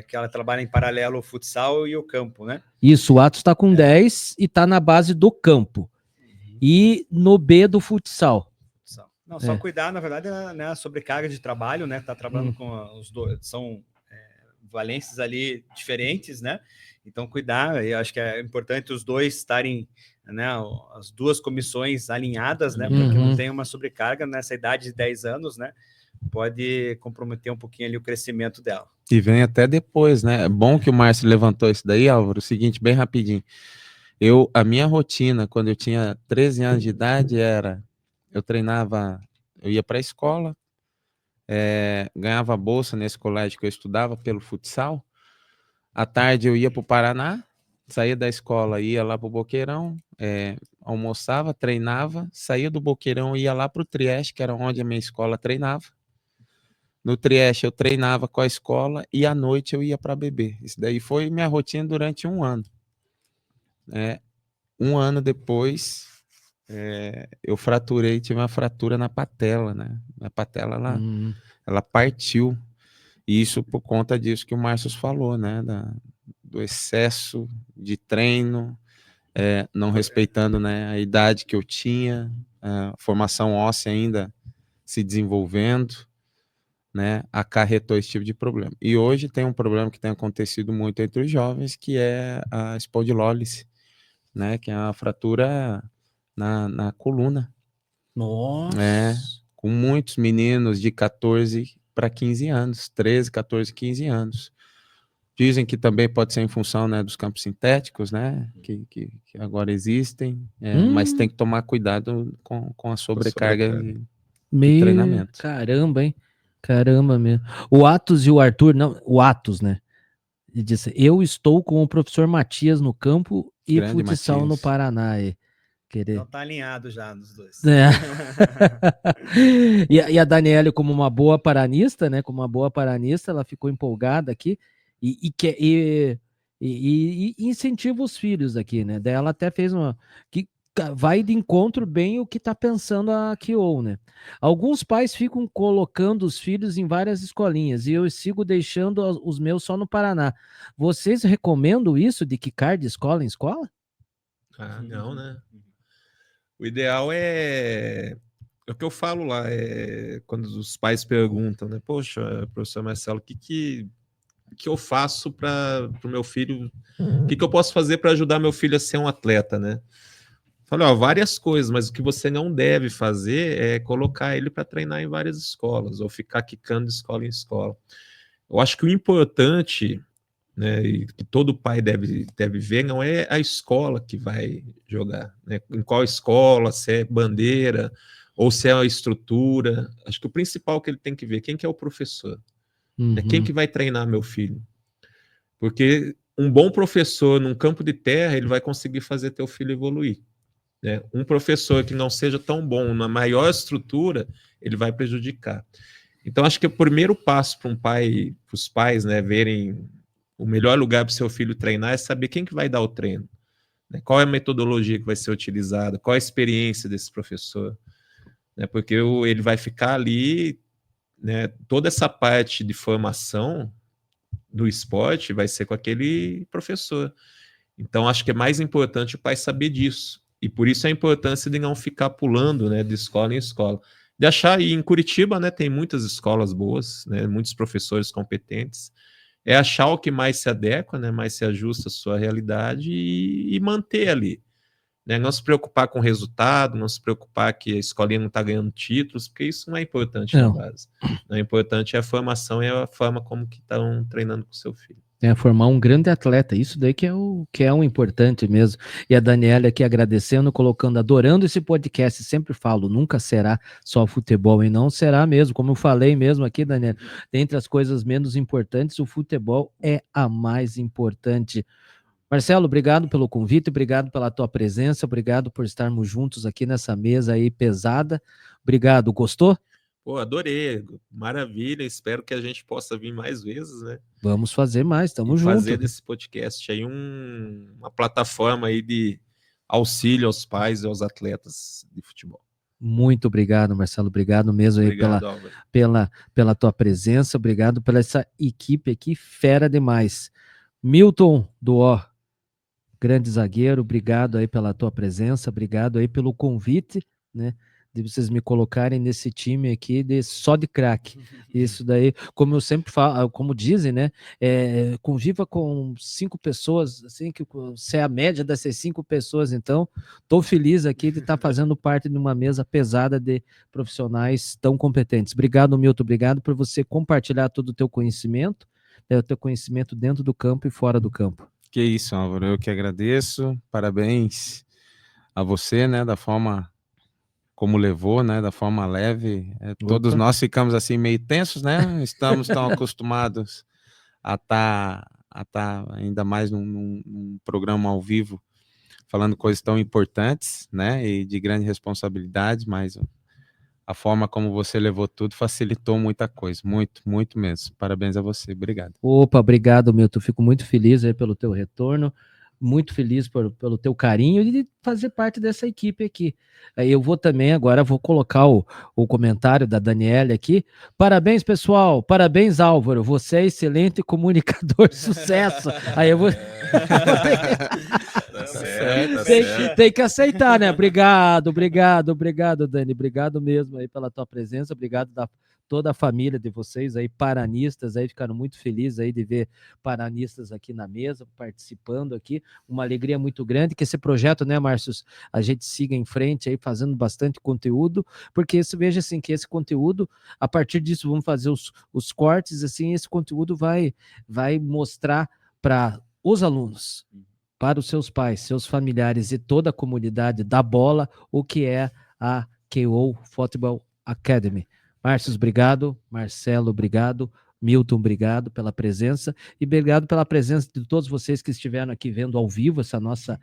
Que ela trabalha em paralelo o futsal e o campo, né? Isso, o Atos tá com 10 e tá na base do campo. E no B do futsal. Não, só É. cuidar, na verdade, né, a sobrecarga de trabalho, né? Tá trabalhando com os dois, são valências ali diferentes, né? Então, cuidar, eu acho que é importante os dois estarem, né, as duas comissões alinhadas, né, para que não tenha uma sobrecarga nessa idade de 10 anos, né? Pode comprometer um pouquinho ali o crescimento dela. E vem até depois, né? É bom que o Márcio levantou isso daí, Álvaro. O seguinte, bem rapidinho. A minha rotina, quando eu tinha 13 anos de idade, eu treinava, eu ia para a escola, ganhava bolsa nesse colégio que eu estudava pelo futsal. À tarde eu ia para o Paraná, saía da escola, ia lá para o Boqueirão, almoçava, treinava, saía do Boqueirão, ia lá para o Trieste, que era onde a minha escola treinava. No Trieste eu treinava com a escola e à noite eu ia para beber. Isso daí foi minha rotina durante um ano. Um ano depois, eu tive uma fratura na patela, né? A patela, ela partiu. E isso por conta disso que o Márcio falou, né? Do excesso de treino, não respeitando, né, a idade que eu tinha, a formação óssea ainda se desenvolvendo, né? Acarretou esse tipo de problema. E hoje tem um problema que tem acontecido muito entre os jovens, que é a espondilólise, né? Que é uma fratura na coluna. Nossa! Com muitos meninos de 14 para 15 anos, 13, 14, 15 anos. Dizem que também pode ser em função, né, dos campos sintéticos, né, que agora existem, mas tem que tomar cuidado com a sobrecarga de treinamento. Caramba, hein? Caramba mesmo. O Atos e o Arthur, não, o Atos, né? Ele disse, eu estou com o professor Matias no campo e Grande futsal Matias. no Paraná. Então tá alinhado já nos dois. E a Daniele, como uma boa paranista, né? Como uma boa paranista, ela ficou empolgada aqui e incentiva os filhos aqui, né? Daí ela até fez que vai de encontro bem o que tá pensando a Kio, né? Alguns pais ficam colocando os filhos em várias escolinhas e eu sigo deixando os meus só no Paraná. Vocês recomendam isso de quicar de escola em escola? Ah, não, né? O ideal é o que eu falo lá, quando os pais perguntam, né? Poxa, professor Marcelo, o que eu faço para o meu filho? O que eu posso fazer para ajudar meu filho a ser um atleta, né? Falei, ó, várias coisas, mas o que você não deve fazer é colocar ele para treinar em várias escolas ou ficar quicando de escola em escola. Eu acho que o importante, né, e que todo pai deve ver, não é a escola que vai jogar, né? Em qual escola, se é bandeira ou se é a estrutura. Acho que o principal que ele tem que ver, quem que é o professor? Quem que vai treinar meu filho? Porque um bom professor num campo de terra, ele vai conseguir fazer teu filho evoluir, né? Um professor que não seja tão bom na maior estrutura, ele vai prejudicar. Então, acho que o primeiro passo para os pais, né, verem o melhor lugar para o seu filho treinar é saber quem que vai dar o treino, né? Qual é a metodologia que vai ser utilizada, qual a experiência desse professor, né? Porque ele vai ficar ali, né, toda essa parte de formação do esporte vai ser com aquele professor. Então, acho que é mais importante o pai saber disso. E por isso a importância de não ficar pulando, né, de escola em escola. De achar, e em Curitiba, né, tem muitas escolas boas, né, muitos professores competentes. É achar o que mais se adequa, né, mais se ajusta à sua realidade e manter ali. Né? Não se preocupar com o resultado, não se preocupar que a escolinha não está ganhando títulos, porque isso não é importante na base. O importante é a formação e a forma como que estão treinando com o seu filho. Formar um grande atleta, isso daí que é o importante mesmo. E a Daniela aqui agradecendo, colocando, adorando esse podcast, sempre falo, nunca será só futebol, e não será mesmo, como eu falei mesmo aqui, Daniela, dentre as coisas menos importantes, o futebol é a mais importante. Marcelo, obrigado pelo convite, obrigado pela tua presença, obrigado por estarmos juntos aqui nessa mesa aí pesada, obrigado, gostou? Pô, adorei, maravilha, espero que a gente possa vir mais vezes, né? Vamos fazer mais, estamos juntos. Fazer desse podcast aí uma plataforma aí de auxílio aos pais e aos atletas de futebol. Muito obrigado, Marcelo, obrigado mesmo Obrigado, aí pela tua presença, obrigado pela essa equipe aqui, fera demais. Milton Duó, grande zagueiro, obrigado aí pela tua presença, obrigado aí pelo convite, né, de vocês me colocarem nesse time aqui só de craque. Isso daí, como eu sempre falo, como dizem, né, conviva com 5 pessoas, assim, que você é a média dessas 5 pessoas, então, estou feliz aqui de estar fazendo parte de uma mesa pesada de profissionais tão competentes. Obrigado, Milton, obrigado por você compartilhar todo o teu conhecimento dentro do campo e fora do campo. Que isso, Álvaro, eu que agradeço, parabéns a você, né, da forma como levou, né, da forma leve, todos nós ficamos assim meio tensos, né, estamos tão acostumados a tá ainda mais num programa ao vivo, falando coisas tão importantes, né, e de grande responsabilidade, mas a forma como você levou tudo facilitou muita coisa, muito, muito mesmo. Parabéns a você, obrigado. Opa, obrigado, Milton. Fico muito feliz aí pelo teu retorno, muito feliz pelo teu carinho e de fazer parte dessa equipe aqui. Aí eu vou também, agora vou colocar o comentário da Daniela aqui. Parabéns, pessoal. Parabéns, Álvaro. Você é excelente comunicador. Sucesso. Aí eu vou... Tem que aceitar, né? Obrigado, Dani. Obrigado mesmo aí pela tua presença. Obrigado toda a família de vocês aí, paranistas aí, ficaram muito felizes aí de ver paranistas aqui na mesa, participando aqui, uma alegria muito grande que esse projeto, né, Márcios, a gente siga em frente aí, fazendo bastante conteúdo, porque veja assim, que esse conteúdo, a partir disso, vamos fazer os cortes, assim, esse conteúdo vai mostrar para os alunos, para os seus pais, seus familiares e toda a comunidade da bola, o que é a KO Football Academy. Márcio, obrigado. Marcelo, obrigado. Milton, obrigado pela presença e obrigado pela presença de todos vocês que estiveram aqui vendo ao vivo essa nossa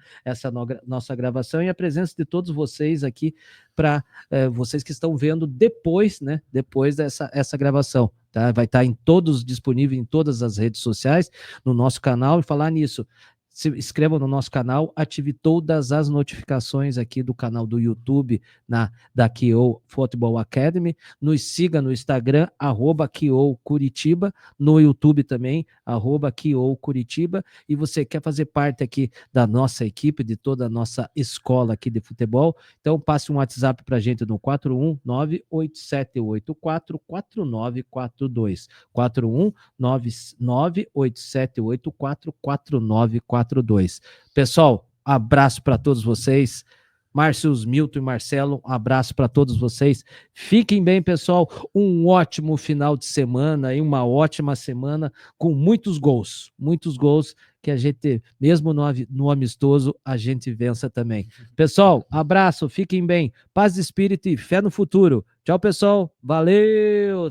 gravação e a presença de todos vocês aqui para vocês que estão vendo depois, né? Depois dessa gravação, tá? Vai estar disponível em todas as redes sociais, no nosso canal. E falar nisso, se inscreva no nosso canal, ative todas as notificações aqui do canal do YouTube da KO Football Academy, nos siga no Instagram, @KO Curitiba, no YouTube também, @KO Curitiba, e você quer fazer parte aqui da nossa equipe, de toda a nossa escola aqui de futebol, então passe um WhatsApp para a gente no 41987844942, 41987844942. Pessoal, abraço para todos vocês. Márcio, Milton e Marcelo, um abraço para todos vocês. Fiquem bem, pessoal. Um ótimo final de semana e uma ótima semana com muitos gols que a gente, mesmo no amistoso, a gente vença também. Pessoal, abraço, fiquem bem. Paz de espírito e fé no futuro. Tchau, pessoal. Valeu!